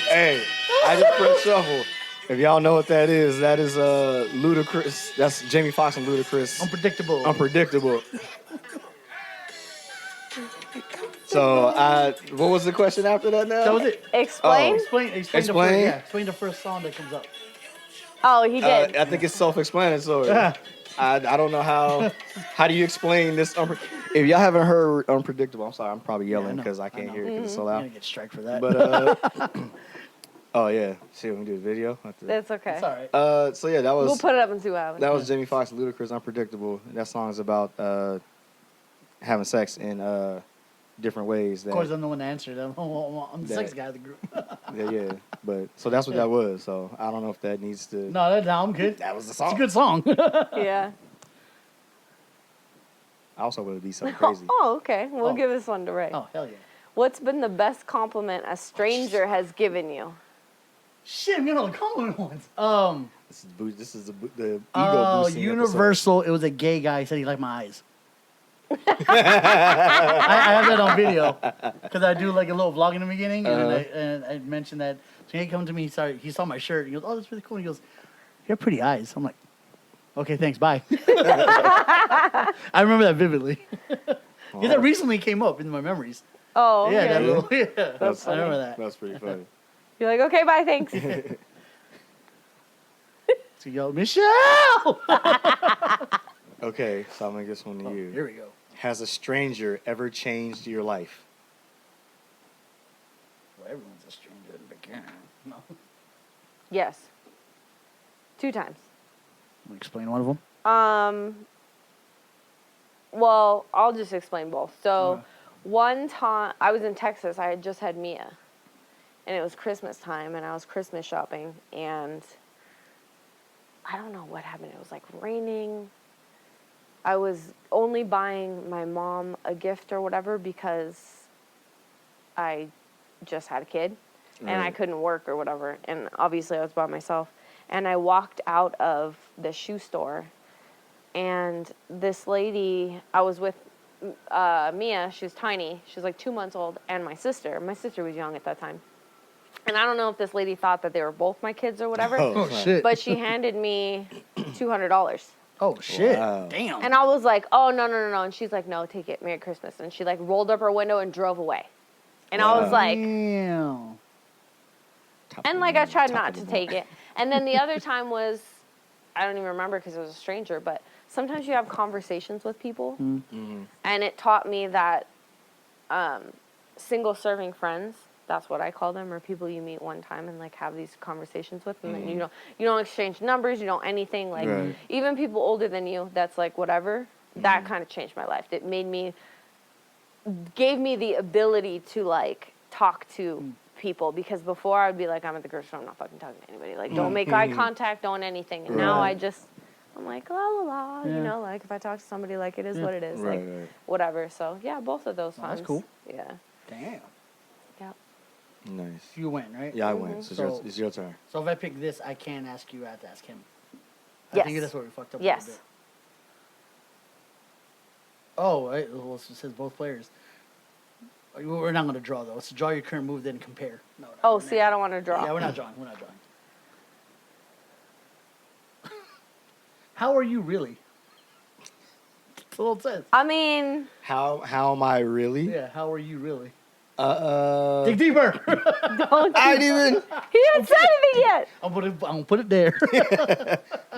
hey, I just pressed shuffle. If y'all know what that is Ludacris. That's Jamie Foxx and Ludacris.
Unpredictable.
Unpredictable. So, what was the question after that now?
That was it.
Explain.
Oh.
Explain the
Explain?
first, yeah, explain the first song that comes up.
Oh, he did.
I think it's self-explanatory. I don't know how do you explain this? If y'all haven't heard Unpredictable, I'm sorry, I'm probably
Yeah, I
yelling
know,
because I can't
know.
hear it because it's so
I'm
loud.
gonna get strike for that.
But oh yeah, see we can do the video.
That's okay.
it's all right.
So yeah, that was
We'll put it up and see what happens.
that was Jamie Foxx, Ludacris, Unpredictable. That song is about having sex in different ways.
Of course, I'm the one to answer. I'm the
That-
sex guy of the group.
yeah. But so that's what that was. So I don't know if that needs to.
no, I'm good.
That was the
It's
song.
a good song.
Yeah.
I also would be something crazy.
Oh, okay. We'll
Oh.
give this one to Ray.
Oh, hell yeah.
What's been the best compliment a stranger has given you?
Shit, I'm getting all the compliment ones.
This is the ego
Oh,
boosting
Universal. It was a gay guy. He said he liked my eyes. I have that on video because I do like a little vlog in the beginning, and I mentioned that. So he came to me. He saw my shirt. He goes, "Oh, that's really cool." And he goes, "You have pretty eyes." I'm like, "Okay, thanks. Bye." I remember that vividly. Because that recently came up in my memories.
Oh, okay.
Yeah, that little. Yeah,
That's
I remember that.
That's pretty funny.
You're like, okay, bye, thanks.
So yo, Michelle.
Okay, so I'm gonna get this one to you.
Here we go.
Has a stranger ever changed your life?
Well, everyone's a stranger in the beginning. No.
Yes. 2 times.
Wanna explain one of them.
Well, I'll just explain both. So,
Okay.
one time I was in Texas. I had just had Mia, and it was Christmas time, and I was Christmas shopping, and I don't know what happened. It was like raining. I was only buying my mom a gift or whatever because I just had a kid, and I
Right.
couldn't work or whatever, and obviously I was by myself. And I walked out of the shoe store, and this lady, I was with Mia, she was tiny, she was like 2 months old, and my sister was young at that time. And I don't know if this lady thought that they were both my kids or whatever,
Oh shit.
but she handed me $200.
Oh shit.
Wow.
Damn.
And I was like, oh, no. And she's like, no, take it, Merry Christmas. And she like rolled up her window and drove away. And I was
Wow.
like,
Damn.
and like I tried not to take it. And then the other time was, I don't even remember because it was a stranger, but sometimes you have conversations with people.
Mm-hmm.
And it taught me that single serving friends, that's what I call them, or people you meet one time and like have these conversations with, and then you don't exchange numbers, you don't anything, like
Right.
even people older than you, that's like whatever. That kind of changed my life. It gave me the ability to like talk to people, because before I'd be like, I'm at the grocery store, I'm not fucking talking to anybody. Like, don't make eye contact, don't anything. And now
Right.
I'm like, la la la,
Yeah.
you know, like if I talk to somebody, like it is what it is,
Right,
like
right.
whatever. So yeah, both of those
Oh,
times.
that's cool.
Yeah.
Damn.
Yeah.
Nice.
You went, right?
Yeah, I went. So
So-
it's your turn.
So if I pick this, I can't ask you. I have to ask him. I
Yes.
think that's where we fucked up.
Yes.
A little bit. Oh, right. Well, it says both players. We're not going to draw, though. So draw your current move, then compare. No,
Oh, see, I don't want to draw.
Yeah, we're not drawing. We're not drawing. How are you really? That's all it says.
I mean,
How am I really?
Yeah, how are you really?
Dig
Dig deeper.
don't.
I didn't even
He didn't say anything yet.
I'm gonna put it there.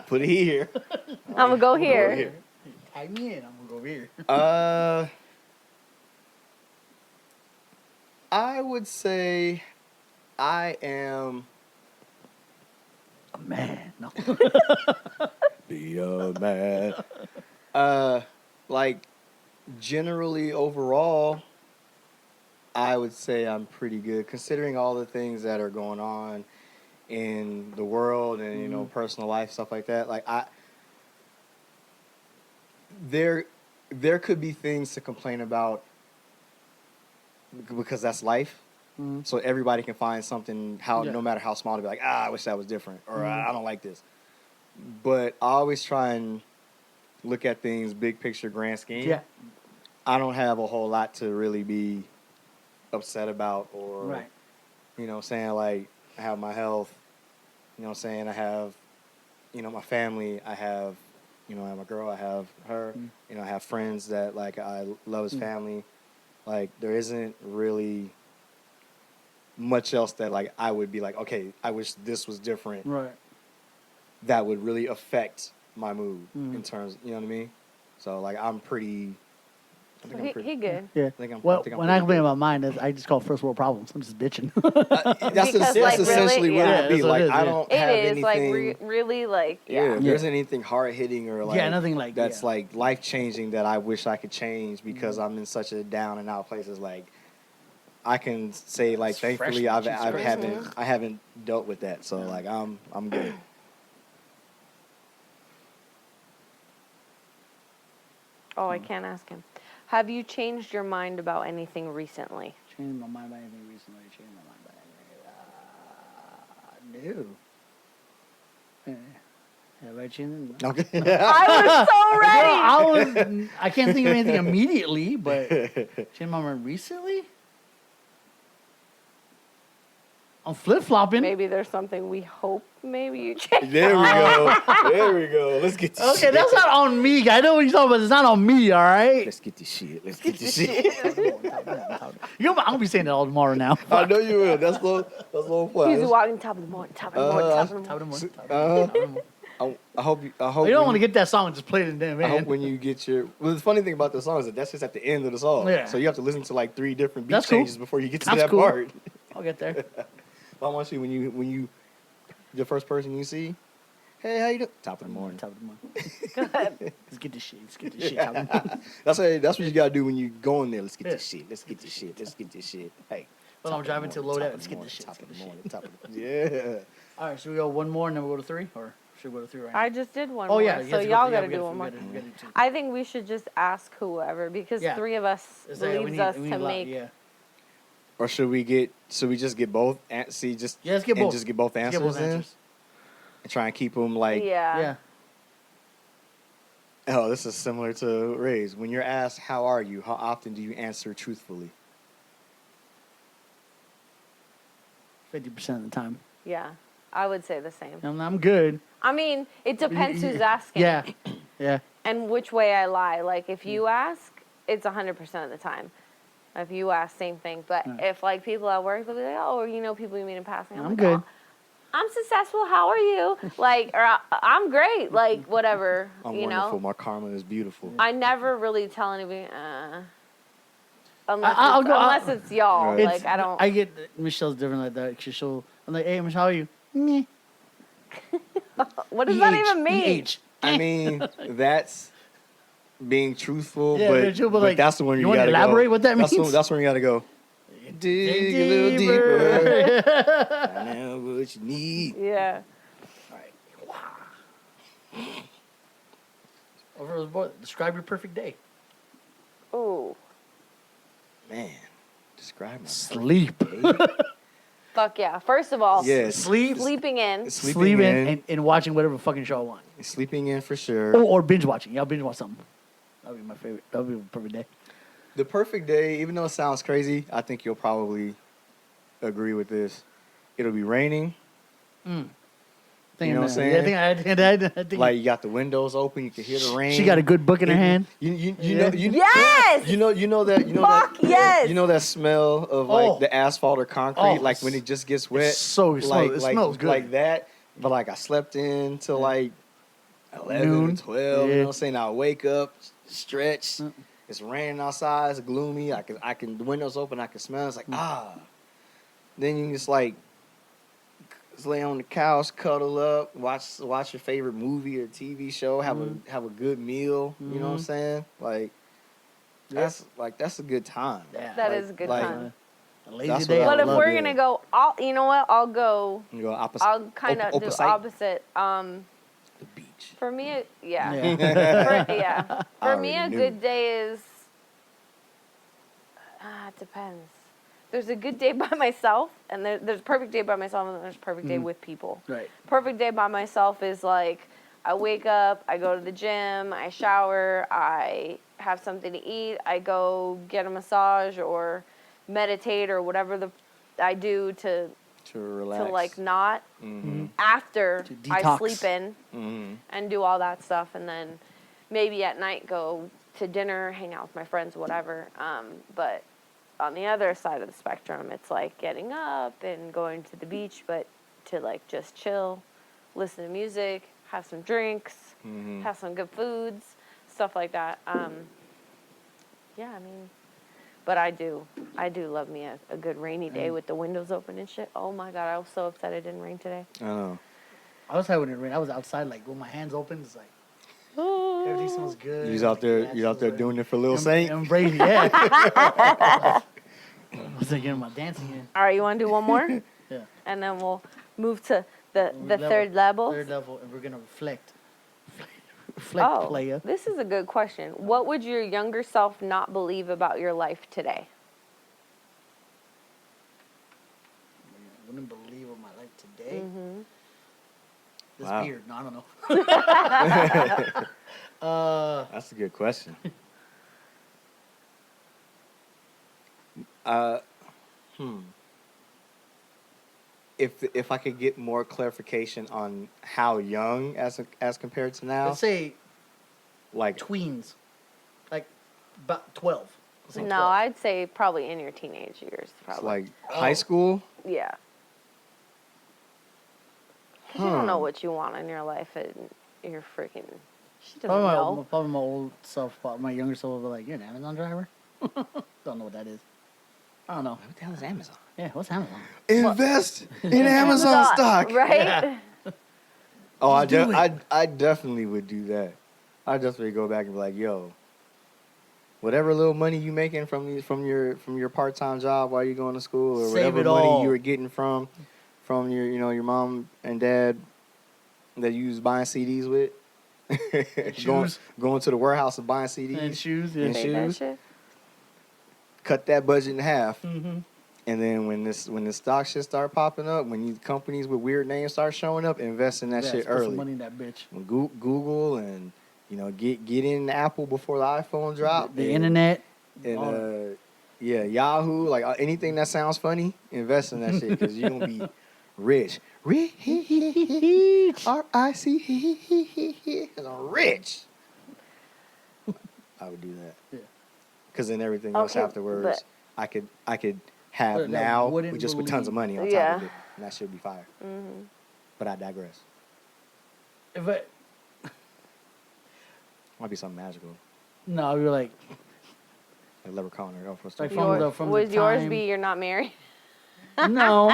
put it here.
I'm gonna go here.
here.
Tag me in. I'm gonna go over here.
I would say I am
A man. No.
be a man. Like generally overall, I would say I'm pretty good considering all the things that are going on in the world and you know personal life stuff like that. Like there could be things to complain about because that's life. So everybody can find something no matter how small to be like, I wish that was different or I don't like this. But I always try and look at things big picture, grand scheme.
Yeah.
I don't have a whole lot to really be upset about or
Right.
you know saying like I have my health, you know saying I have you know my family, I have you know I have my girl, I have her, you know I have friends that like I love as family. Like there isn't really much else that like I would be like, okay, I wish this was different.
Right.
That would really affect my mood in terms, you know what I mean? So like I'm pretty. I think I'm pretty.
He good.
Yeah.
I think I'm
When I
pretty
complain
good.
about mine, I just call first world problems. I'm just bitching.
That's
Because, like,
essentially
really,
what
yeah.
it would be.
That's what
Like
it is,
I
yeah.
don't
It
have
is
anything.
like really like
Yeah,
yeah.
if there's anything hard hitting or like
nothing like
that's like life changing that I wish I could change because I'm in such a down and out places. Like I can say like
It's
thankfully
fresh,
I
Jesus
haven't I haven't dealt with that. So like I'm good.
Oh, I can't ask him. Have you changed your mind about anything recently?
Changed my mind by anything recently. Changed my mind by anything. No. Have I changed? No.
Okay.
I was so ready.
I can't think of anything immediately, but changed my mind recently. I'm flip flopping.
Maybe there's something we hope maybe you change.
There we go. There we go. Let's get this
Okay,
shit.
that's not on me. I know what you're talking about. It's not on me, all right?
Let's get this shit. Let's get this shit.
I'm gonna be saying that all tomorrow now.
I know you will. That's the point.
He's walking top of the morning, top of the morning, top of the
Top
morning.
of the morning. Top of the morning.
I hope you. I hope
You don't
when
want to get that song and just play it in there,
I
man.
hope when you get your. Well, the funny thing about the song is that that's just at the end of the song.
Yeah.
So you have to listen to like 3 different beat
That's cool.
changes before you get to
That's
that
cool.
part.
I'll get there.
I want you when you the first person you see, hey, how you doing? Top of the morning.
Top of the morning.
Go ahead.
Let's get this shit. Let's get this shit. Top of the morning.
That's what you gotta do when you go in there. Let's get this shit. Let's get this shit. Let's get this shit. Hey.
When I'm driving to load out, let's get
morning,
this shit.
Top
Let's
of
get
the
this
morning.
shit.
Top of the Yeah.
All right, should we go one more and then we'll go to 3, or should we go to 3 right now?
I just did one
Oh
more,
yeah,
so y'all gotta do one more.
We gotta do 2.
I think we should just ask whoever because
Yeah.
3 of us
It's like,
leaves us
we
to
need a lot,
make.
Yeah.
Or should we just get both? Let's get
both.
Just get both
Let's
answers
get both
in
answers.
and try and keep them like.
Yeah.
Yeah.
Oh, this is similar to Ray's. When you're asked, how are you? How often do you answer truthfully?
50% of the time.
Yeah. I would say the same.
I'm good.
I mean, it depends who's asking.
Yeah. Yeah.
And which way I lie. Like, if you ask, it's 100% of the time. If you ask, same thing. But if, like, people at work, they'll be like, oh, or, you know, people you meet in passing.
I'm
like,
good.
"Oh, I'm successful. How are you? Like, or I'm great. Like, whatever,
I'm
you
wonderful.
know?
My karma is beautiful.
I never really tell anybody,
I'll go-
unless it's y'all.
Right.
Like, I don't.
I get Michelle's different like that. I'm like, hey, Michelle, how are you? Meh.
What does that
EH,
even mean?
EH.
I mean, that's being truthful,
Yeah,
but,
being truthful,
but
like,
that's the one
you
you
wanna
gotta
elaborate
go.
what that means?
That's when you gotta go. Dig a little deeper. I know what you need.
Yeah.
Over the board. Describe your perfect day.
Ooh.
Man, describe my
Sleep.
day.
Fuck yeah. First of all,
Yes.
sleeping in.
Sleeping in.
and watching whatever fucking show I want.
Sleeping in for sure.
Or binge watching. Yeah, I'll binge watch something. That'll be my favorite. That'll be my perfect day.
The perfect day, even though it sounds crazy, I think you'll probably agree with this. It'll be raining. You know what I'm saying?
Yeah, I think
Like you got the windows open, you can hear the rain.
she got a good book in her hand.
You
Yes!
know that
Fuck yes!
you know that smell of like
Oh.
the asphalt or concrete,
Oh,
like when it just gets wet.
it smells good.
Like that. But like I slept in till like 11
Noon.
or 12. You know
Yeah.
what I'm saying? I wake up, stretch. It's raining outside. It's gloomy. I can. The windows open. I can smell. It's like Then you just like just lay on the couch, cuddle up, watch your favorite movie or TV show, have a good meal. You know what I'm saying? Like that's a good time.
Yeah.
That is a good time.
A lazy
That's
day.
what I
But if
love,
we're
yeah.
gonna go, you know what? I'll go.
You go opposite.
I'll kind of do
opposite.
opposite.
The beach.
For me,
Yeah.
For me,
already
a
knew.
good day is. It depends. There's a good day by myself, and there's a perfect day by myself, and there's a perfect day with people.
Right.
Perfect day by myself is like I wake up, I go to the gym, I shower, I have something to eat, I go get a massage or meditate or whatever I do to
relax.
like not after
To
I
detox.
sleep in and do all that stuff, and then maybe at night go to dinner, hang out with my friends, whatever. But on the other side of the spectrum, it's like getting up and going to the beach, but to like just chill, listen to music, have some drinks, have some good foods, stuff like that. Yeah, I mean, but I do love me a good rainy day with the windows open and shit. Oh my God, I was so upset it didn't rain today.
I know.
I was having it rain. I was outside, like with my hands open. It's like everything smells good.
You was out there. You out there doing it for Lil Saint.
Embrace, yeah. I was thinking my dancing in.
All right, you want to do one more?
Yeah.
And then we'll move to the
Level.
third level.
Third level, and we're gonna reflect. Reflect, player.
This is a good question. What would your younger self not believe about your life today?
I wouldn't believe what my life today. This
Wow.
beard. No, I don't know.
That's a good question. If I could get more clarification on how young as compared to now,
Let's say
like
tweens, like about 12. Let's say
No,
12.
I'd say probably in your teenage years. Probably.
like high school.
Yeah. 'Cause you don't know what you want in your life, and you're freaking. She doesn't know.
Probably my old self, my younger self will be like, "You're an Amazon driver." Don't know what that is. I don't know.
What the hell is Amazon?
Yeah, what's Amazon?
Invest in Amazon stock.
Right?
Yeah.
Oh,
Just do it.
I definitely would do that. I definitely go back and be like, yo, whatever little money you making from your part-time job while you're going to school, or
Save
whatever
it
money
all.
you were getting from your mom and dad that you was buying CDs with,
shoes.
going to the warehouse and buying CDs
And shoes. Yeah.
And
Say that
shoes.
shit.
Cut that budget in half.
Mm-hmm.
And then when the stock shit start popping up, when these companies with weird names start showing up, invest in that shit
Put some
early.
money in that bitch.
When Google and get in Apple before the iPhone drop.
The
and,
internet.
and
all
Yahoo, like anything that sounds funny, invest in that shit because you're gonna be rich. Rich. R-I-C. Rich. I would do that.
Yeah.
Because then everything else
Okay,
afterwards, I could have
But that
now
wouldn't
with tons of money on
Yeah.
top of it, and that should be fire.
Mm-hmm.
But I digress.
If I,
Might be something magical,
no, we were like,
like Leprechaun or Elf
Like
Store.
from
Would
the
yours
time-
be you're not married?
no,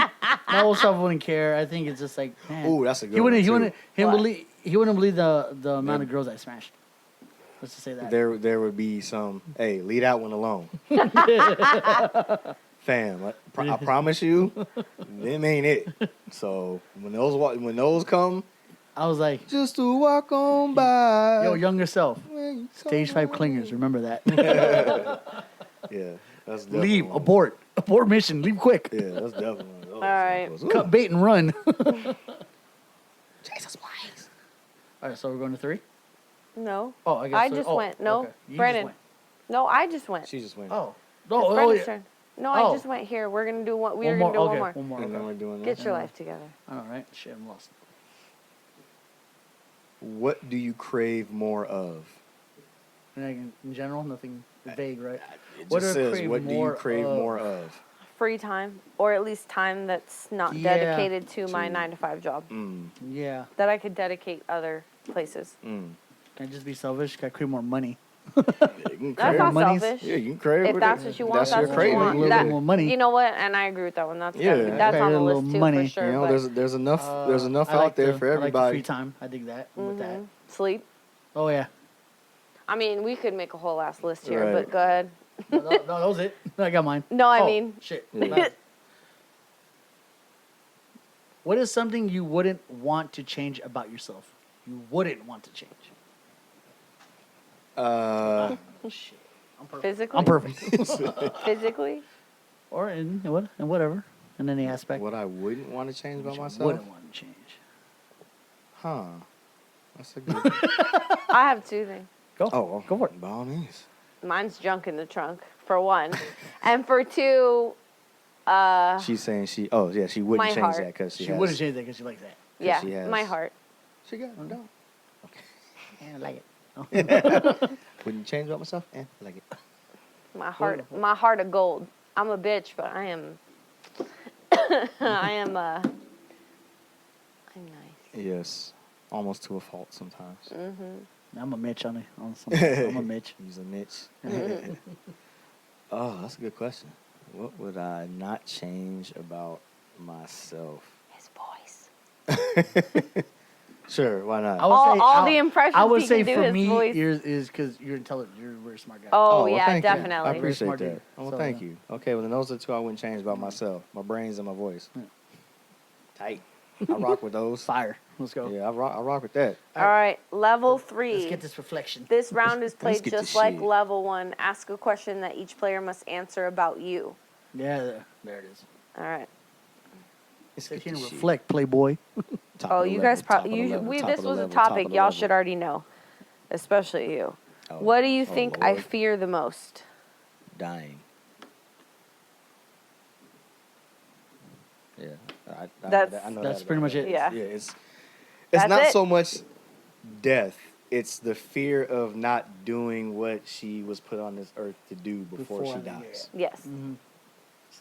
my old self wouldn't care. I think it's just like, man,
Ooh, that's a good
he wouldn't,
one,
he
too.
wouldn't,
What?
he wouldn't believe the amount of girls I smashed. Let's just say that.
There would be some. Hey, leave that one alone, fam. I promise you, them ain't it. So when those come,
I was like,
just to walk on by.
yo, younger self,
when
stage 5 clingers. Remember that.
Yeah, that's definitely
Leave,
one.
abort mission, leave quick.
Yeah, that's definitely one of those.
All right.
Ooh.
Cut bait and run.
Jesus, please.
All right, so we're going to 3.
No.
Oh, I guess
I
so.
just
Oh,
went. No,
okay. You just
Brandon.
went.
No, I just went.
She just went.
Oh.
It's
Oh,
Brenda's
yeah.
turn. No,
Oh.
I just went here. We're gonna do one. We're
One
gonna
more.
do
Okay.
one more.
One more.
And then
Okay.
we're doing
Get
that.
your life together.
All right. Shit, I'm lost.
What do you crave more of?
Like in general, nothing vague, right?
It
What
just
do I
says,
crave
what do you
more
crave
of?
more of?
Free time, or at least time that's not
Yeah.
dedicated to my
To-
9-to-5 job.
Yeah.
That I could dedicate other places.
Can I just be selfish? Can I crave more money?
You can
That's
crave-
not
monies?
selfish.
Yeah, you can crave
If
it.
that's what you want, that's
your
what you
craving.
want.
A little
That-
bit more money.
You know what? And I agree with that one. That's
Yeah.
that's
Okay,
on
a
the
little
list too
money.
for sure.
You know,
but
there's enough
I
out
like
there
the-
for
I like the
everybody.
free time. I dig that. I'm with that.
sleep.
Oh yeah.
I mean, we could make a whole ass list here,
Right.
but go ahead.
No, that was it. I got mine.
No, I
Oh,
mean-
shit.
Yeah.
What is something you wouldn't want to change about yourself? You wouldn't want to change. Shit. I'm perfect.
Physically?
I'm perfect.
Physically?
Or in whatever. In any aspect.
What I wouldn't want to change about
you
myself?
wouldn't want to change.
Huh. That's a good.
I have two things.
Go.
Oh,
Go for it.
By all means.
Mine's junk in the trunk, for one. And for two,
She's saying she. Oh yeah, she wouldn't
My
change
heart.
that because
She
has.
wouldn't change that because she likes that.
yeah,
she has-
my heart.
She got it. No.
I like it.
Wouldn't change about myself. Like it.
My heart of gold. I'm a bitch, but I am. I'm nice.
Yes. Almost to a fault sometimes.
I'm a Mitch on it. I'm a Mitch.
He's a niche. Oh, that's a good question. What would I not change about myself?
His voice.
Sure, why not?
I would
All
say,
the impressions
I would
he
say
can do
for
his
me
voice.
is because you're intelligent. You're a very smart guy.
Oh,
well,
yeah,
thank you.
definitely.
I appreciate
smart
that.
dude.
Oh, well,
So,
thank you. Okay, well, then those are two I wouldn't change about myself. My brains and my voice. Tight. I rock with those.
Fire. Let's go.
Yeah, I rock with that.
All right, level 3.
Let's get this reflection.
This round is played
get
just
this
like
shit.
level 1. Ask a question that each player must answer about you.
Yeah, there it is.
All right.
Let's
Sit
get
here and
this shit.
reflect, Playboy.
Top
Oh,
of the
you
level,
guys
top of
probably
the level, top
this
of the
was a
level, top of
topic
the
y'all
level.
should already know, especially you.
Oh,
What do you
oh,
think I
Lord.
fear the most?
Dying. Yeah, I
That's-
know
That's
that
pretty
about
much
that.
it.
Yeah.
Yeah, it's
That's
not
it?
so much death. It's the fear of not doing what she was put on this earth to do before she
Before,
dies.
Yes.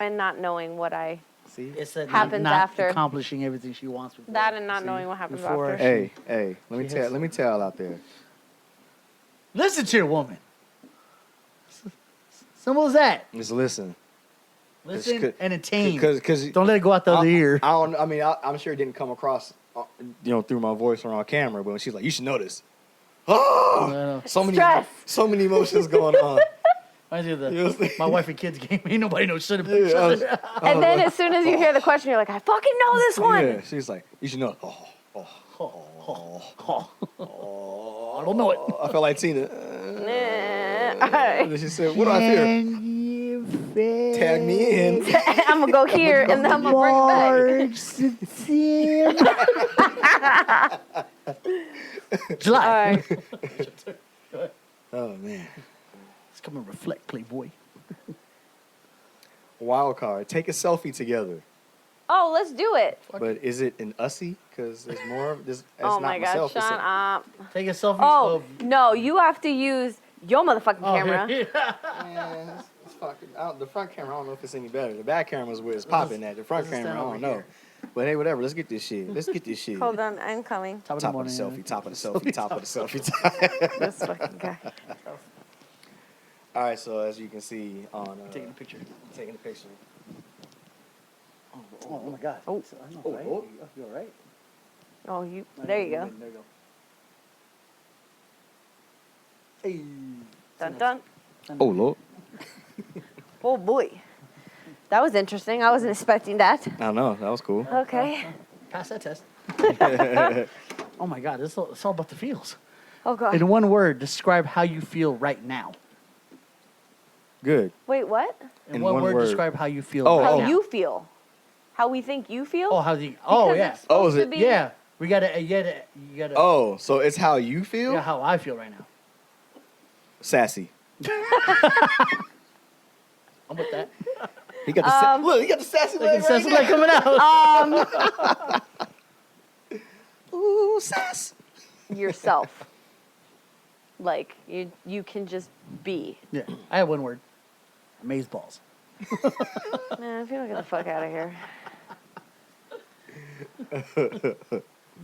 And not knowing what I
See?
It's that
Happens
not
after.
accomplishing everything she wants. Before.
that and not
See?
knowing what happens
Before-
after.
Hey, let me
She
tell
has-
let me tell y'all out there.
Listen to your woman. Simple as that.
Just listen.
Listen
Cause-
and attain.
Because
Don't let it go out the other ear.
I don't. I mean, I'm sure it didn't come across, through my voice or on camera. But when she's like, "You should know this." Oh,
Stress.
so many emotions going on.
Reminds me of the
You know what I'm saying?
my wife and kids game. Ain't nobody knows shit about
Yeah,
each
I was-
other.
And then as soon as you hear the question, you're like, I fucking know this one.
Yeah, she's like, "You should know."
I don't know it.
I felt like Tina.
All right.
And then she said, "What do I fear?" Tag me in.
I'm gonna go here and then I'm gonna bring it back.
July.
All right.
Oh man.
Let's come and reflect, Playboy.
Wild card. Take a selfie together.
Oh, let's do it.
But is it an ussy? Because there's more of this.
Oh
not
my God,
myself, it's
shut up.
Take a selfie
Oh,
of.
no, you have to use your motherfucking
Oh,
camera.
here.
Man, it's fucking. The front camera, I don't know if it's any better. The back camera's where it's popping at. The front
let's just
camera, I
stand
don't
over
know. But hey, whatever. Let's get this shit. Let's get this shit.
Hold on, I'm coming.
Top of the
Top of
morning.
the selfie. Top of the selfie. Top of the selfie.
This fucking guy.
All right. So as you can see on
Taking a picture.
taking a picture.
Oh my God.
Oh.
I know, right?
oh.
You all right?
Oh, you. There you go.
There you go. Hey.
Dun dun.
Oh Lord.
Oh boy. That was interesting. I wasn't expecting that.
I know that was cool.
Okay.
Pass that test. Oh my God. It's all about the feels.
Oh god.
In one word, describe how you feel right now.
Good.
Wait, what?
In one word, describe how you feel
Oh,
right
How
now.
you feel? How we think you feel?
Oh, how the. Oh,
Because
yeah.
it's supposed
Oh, is
to
it-
be-
Yeah. We gotta. You gotta.
Oh, so it's how you feel?
Yeah, how I feel right now.
Sassy.
I'm with that.
He got the look. He got the sassy leg
Like,
right
it's like coming out.
Ooh, sass.
Yourself. Like you can just be.
Yeah, I have one word. Amaze balls.
Man, if you don't get the fuck out of here.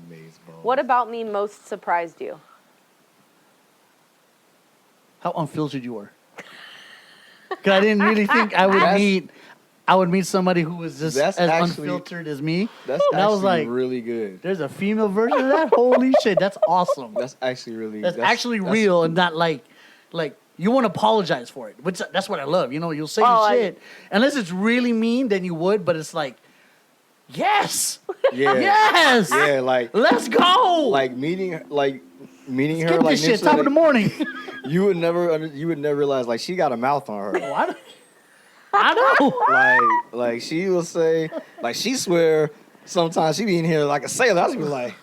Maze ball.
What about me most surprised you?
How unfiltered you were. Because I didn't really think I would meet somebody who was just
That's
as
actually-
unfiltered as me.
That's
And I was
actually
like,
really good.
there's a female version of that? Holy shit, that's awesome.
That's actually really.
That's actually real and not like you won't apologize for it, which that's what I love. You know, you'll say your shit. Unless it's really mean, then you would, but it's like, yes!
Yeah.
Yes!
Yeah, like
Let's go!
meeting her,
Skip
like
this shit,
next to
top of the morning.
you would never realize like she got a mouth on her.
Oh, I know.
like she will say, like she swear sometimes she be in here like a sailor. I just be like,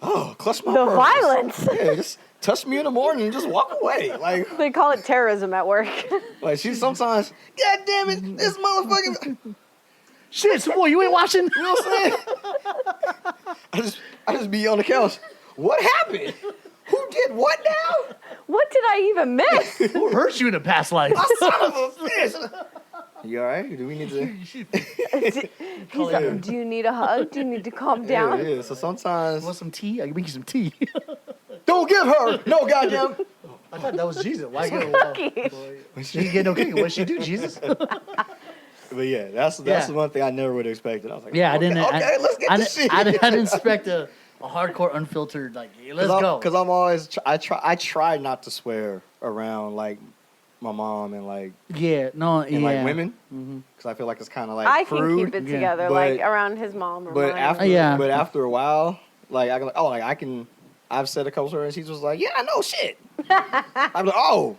oh, clutch my
The
pearls.
violence.
Yeah, just touch me in the morning and just walk away. Like
They call it terrorism at work.
she sometimes, God damn it, this motherfucker.
Shit, boy, you ain't watching?
You know what I'm saying? I just be on the couch. What happened? Who did what now?
What did I even miss?
Who hurt you in a past life?
I son of a bitch. You all right? Do we need to?
He's like, do you need a hug? Do you need to calm down?
Yeah. So sometimes
Want some tea? I can make you some tea.
don't give her no goddamn.
I thought that was Jesus. Why
Cookie.
She get no cookie? What'd she do, Jesus?
But yeah, that's
Yeah.
the one thing I never would have expected. I was like,
Yeah,
okay,
I didn't.
Okay, let's get this shit.
I didn't expect a hardcore, unfiltered. Like, hey, let's go.
Because I'm always I try not to swear around like my mom and like
like
women because I feel like it's kind of like
I
crude.
can keep it
Yeah.
together,
But-
like around his mom or
But
mine.
after a while, like I go, oh, like I can. I've said a couple of her and she's just like, yeah, I know shit. I'm like, oh,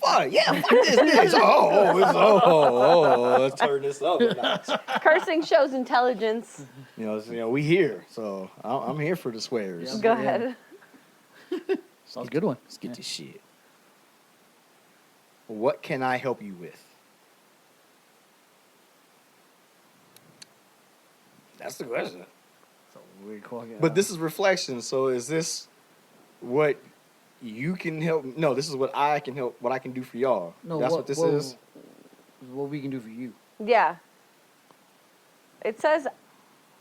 fuck, yeah, fuck this. Let's turn this up a notch.
Cursing shows intelligence.
You know, we here, so I'm here for the swears.
Yeah.
Go ahead.
Sounds a good one.
Let's get this shit. What can I help you with? That's the question.
So weird quality.
But this is reflection. So is this what you can help? No, this is what I can help. What I can do for y'all.
No,
That's what this is.
What we can do for you.
Yeah. It says,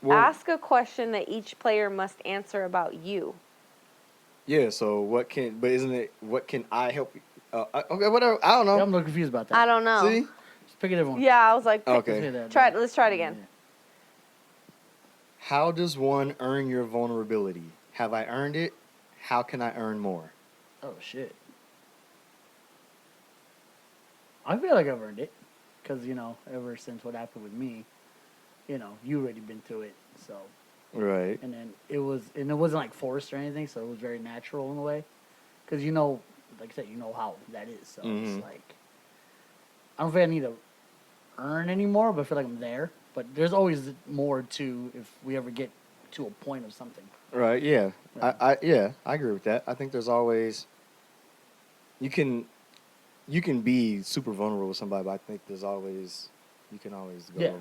Well,
ask a question that each player must answer about you.
yeah. So what can? But isn't it? What can I help you? Okay, whatever. I don't know.
Yeah, I'm a little confused about that.
I don't know.
See?
Just pick a different one.
Yeah, I was like,
Okay.
Say that,
try it.
man.
Let's try it again.
How does one earn your vulnerability? Have I earned it? How can I earn more?
Oh shit. I feel like I've earned it, because ever since what happened with me, you already been through it, so.
Right.
And then it wasn't like forced or anything, so it was very natural in a way, because like I said, how that is, so
Mhm.
it's like I don't feel I need to earn anymore, but I feel like I'm there. But there's always more to if we ever get to a point of something.
Right. Yeah.
Right.
I agree with that. I think there's always you can be super vulnerable with somebody, but I think you can always go
Yeah.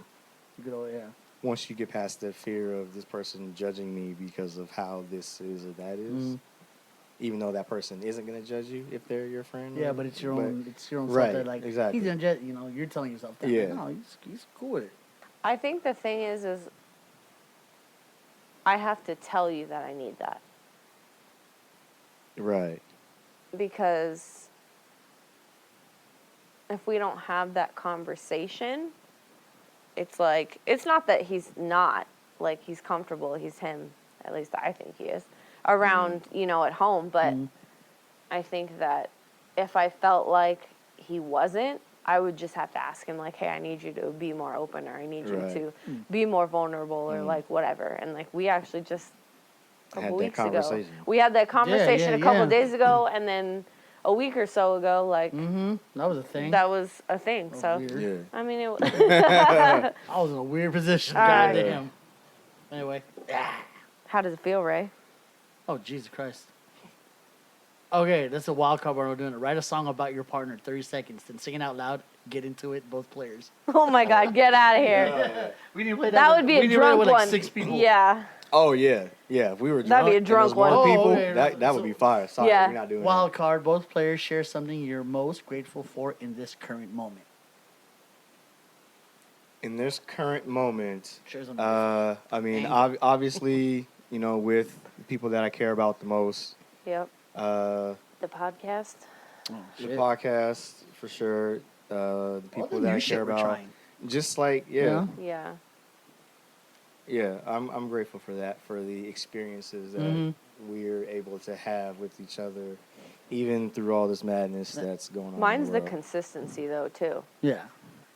You could always,
once you get past the fear of this person judging me because of how this is or that is.
Mhm.
Even though that person isn't gonna judge you if they're your friend.
Yeah, but it's your own. It's your own
Right,
stuff that like
exactly.
he's gonna you're telling yourself that.
Yeah.
Like, no, he's cool with it.
I think the thing is I have to tell you that I need that.
Right.
Because if we don't have that conversation, it's like, it's not that he's not, like, he's comfortable, he's him, at least I think he is, around, at home, but I think that if I felt like he wasn't, I would just have to ask him, like, hey, I need you to be more open, or I need you
Right.
to be more vulnerable, or, like, whatever. And, like, we actually just, a couple
Had that
weeks ago,
conversation.
we had that conversation a couple
yeah.
days ago, and then a week or so ago, like,
Mm-hmm. That was a thing.
that was a thing.
That was
So,
weird.
Yeah.
I mean, it
I was in a weird position.
All right.
Goddamn. Anyway.
how does it feel, Ray?
Oh Jesus Christ. Okay, that's a wild card. We're doing it. Write a song about your partner, 30 seconds, then sing it out loud. Get into it, both players.
Oh my God, get out of here.
Yeah.
We need to play
That
with-
would be
we
a
need to play
drunk
with,
one.
like 6 people.
Yeah.
Oh yeah, yeah. If we were
That'd be a
drunk,
drunk
and
one.
there was more
Oh,
people,
okay.
that would be fire. Sorry,
Yeah.
we're not doing
Wild card. Both players share something you're most grateful for in this current moment.
that. In this current moment,
Share something.
I mean, obviously, you know, with the people that I care about the most,
Yep.
uh,
The podcast.
Oh,
the
shit.
podcast for sure, the
All
people
the
that
new
I
shit
care
we're
about,
trying.
just like
Yeah.
Yeah.
yeah, I'm grateful for that, for the experiences that
Mhm.
we're able to have with each other, even through all this madness that's going on.
Mine's
in
the
world.
consistency though too.
Yeah.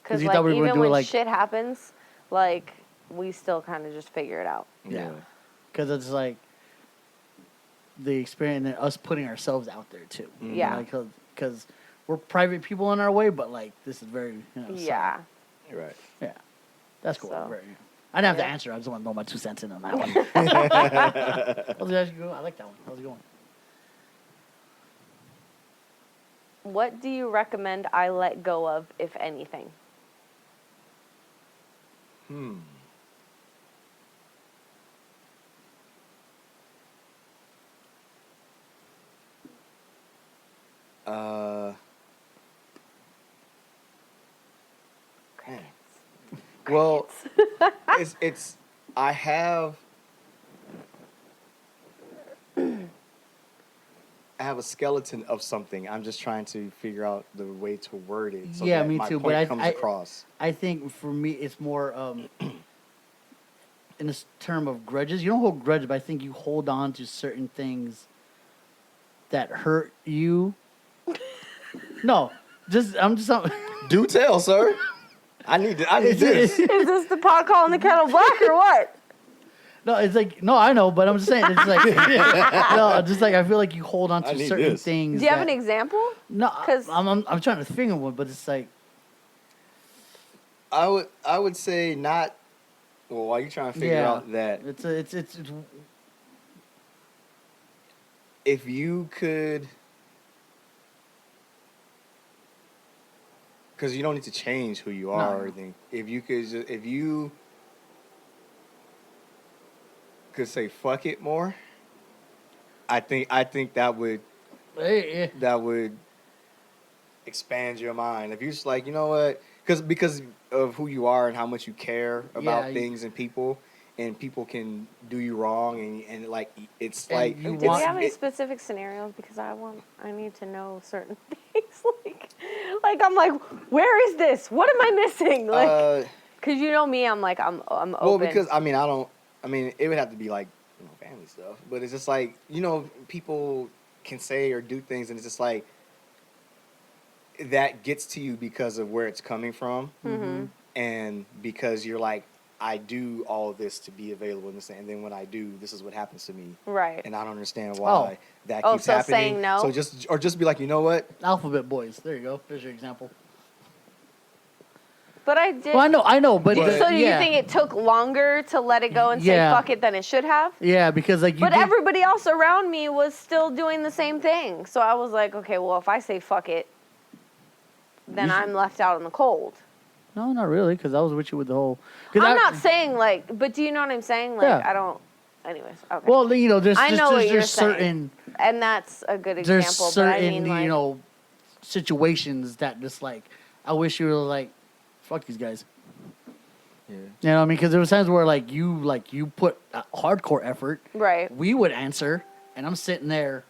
Because
you
like
thought we were gonna
even
do it,
when
like-
shit happens, like we still kind of just figure it out.
Yeah. Because it's like the experience and us putting ourselves out there too.
Mhm.
Yeah.
Because we're private people in our way, but like this is very,
Yeah.
You're right.
Yeah. That's cool.
So,
Very, I didn't have to
yeah.
answer. I just want to know my 2 cents in on that one. That was actually good. I like that one. How's it going?
What do you recommend I let go of, if anything?
Uh, man. Well, it's I have a skeleton of something. I'm just trying to figure out the way to word it so
Yeah,
that
me
my
too,
point
but
comes
I-
across.
I think for me, it's more in this term of grudges. You don't hold grudges, but I think you hold on to certain things that hurt you. No, I'm just.
Do tell, sir. I need this.
Is this the pot calling the kettle black or what?
No, it's like no, I know, but I'm just saying it's like no, just like I feel like you hold on
I
to
need
certain
this.
things.
Do you have an
that-
example?
No,
'Cause-
I'm trying to think of one, but it's like
I would say not. Well, while you're trying to figure
Yeah.
out that,
it's
if you could, because you don't need to change who you are
No.
or anything. If you could, if you could say "fuck it" more, I think that would expand your mind. If you're just like, you know what, because of who you are and how much you care about
Yeah,
things and people can do you wrong and like it's
And
like
you
it's,
Do we have any
it-
specific scenarios? Because I need to know certain things. like I'm like, where is this? What am I missing? Like, because you know me, I'm like, I'm open.
well, because I mean it would have to be like, you know, family stuff, but it's just like, you know, people can say or do things and it's just like that gets to you because of where it's coming from.
Mm-hmm.
And because you're like, I do all of this to be available in this, and then when I do, this is what happens to me,
Right.
and I don't understand why that
Oh,
keeps
so
happening.
saying no?
So just be like, you know what?
Alphabet Boys. There you go. There's your example.
But I did.
Well, I know, but
So do you
yeah.
think it took longer to let it go and
Yeah.
say fuck it than it should have?
Yeah, because like you.
But
did-
everybody else around me was still doing the same thing. So I was like, okay, well, if I say fuck it, then
You should-
I'm left out in the cold.
No, not really, because I was with you with the whole. 'Cause
I'm not saying like, but do you know what I'm saying? Like,
Yeah.
I don't. Anyways, okay.
Well, you know,
I know what you're
there's
saying.
certain
And that's a good
there's
example.
certain
But I mean, like,
you know situations that just like I wish you were like fuck these guys.
Yeah.
You know what I mean? Because there was times where like you put a hardcore effort.
right,
We would answer, and I'm sitting there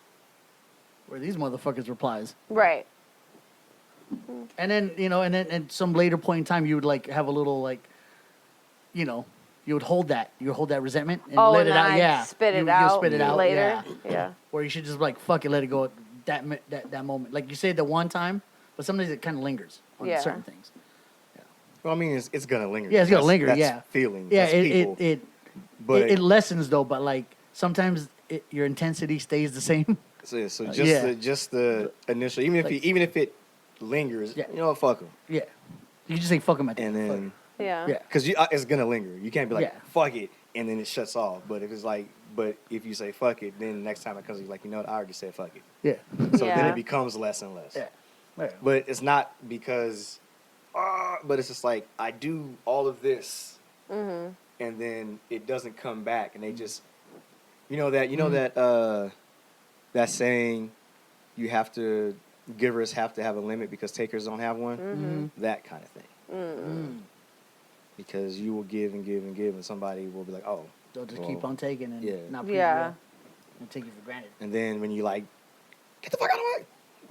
where these motherfuckers replies.
right.
And then, you know, and then at some later point in time, you would like have a little like, you know, you would hold that resentment and
Oh,
let
and
it
then
out.
I'd
Yeah,
spit it
You'll
out
spit it out
later.
Yeah.
Yeah.
Or you should just like fuck it, let it go at that moment. Like you say it the one time, but sometimes it kind of lingers on
Yeah.
certain things.
Well, I mean, it's gonna linger.
Yeah, it's gonna
That's-
linger,
That's
yeah.
feelings.
Yeah,
That's people. But
it lessens though, but like sometimes your intensity stays the same.
so just
yeah.
just the initial, even if it lingers,
Yeah.
you know what, fuck them.
Yeah, you can just say fuck them at the
And
end.
then
Yeah.
Yeah.
because it's gonna linger. You can't be like
Yeah.
fuck it, and then it shuts off. But if it's like But if you say fuck it, then next time it comes, you're like, you know what? I already said fuck it.
Yeah.
So then
Yeah.
it becomes less and less.
Yeah. Yeah.
But it's not because, but it's just like I do all of this,
Mm-hmm.
and then it doesn't come back, and they just, that saying, givers have to have a limit because takers don't have one.
Mm-hmm.
That kind of thing.
Mm.
Because you will give and give and give, and somebody will be like, oh,
They'll just
well,
keep on taking and
yeah.
not
Yeah.
and take you for granted.
And then when you like, get the fuck out of the way.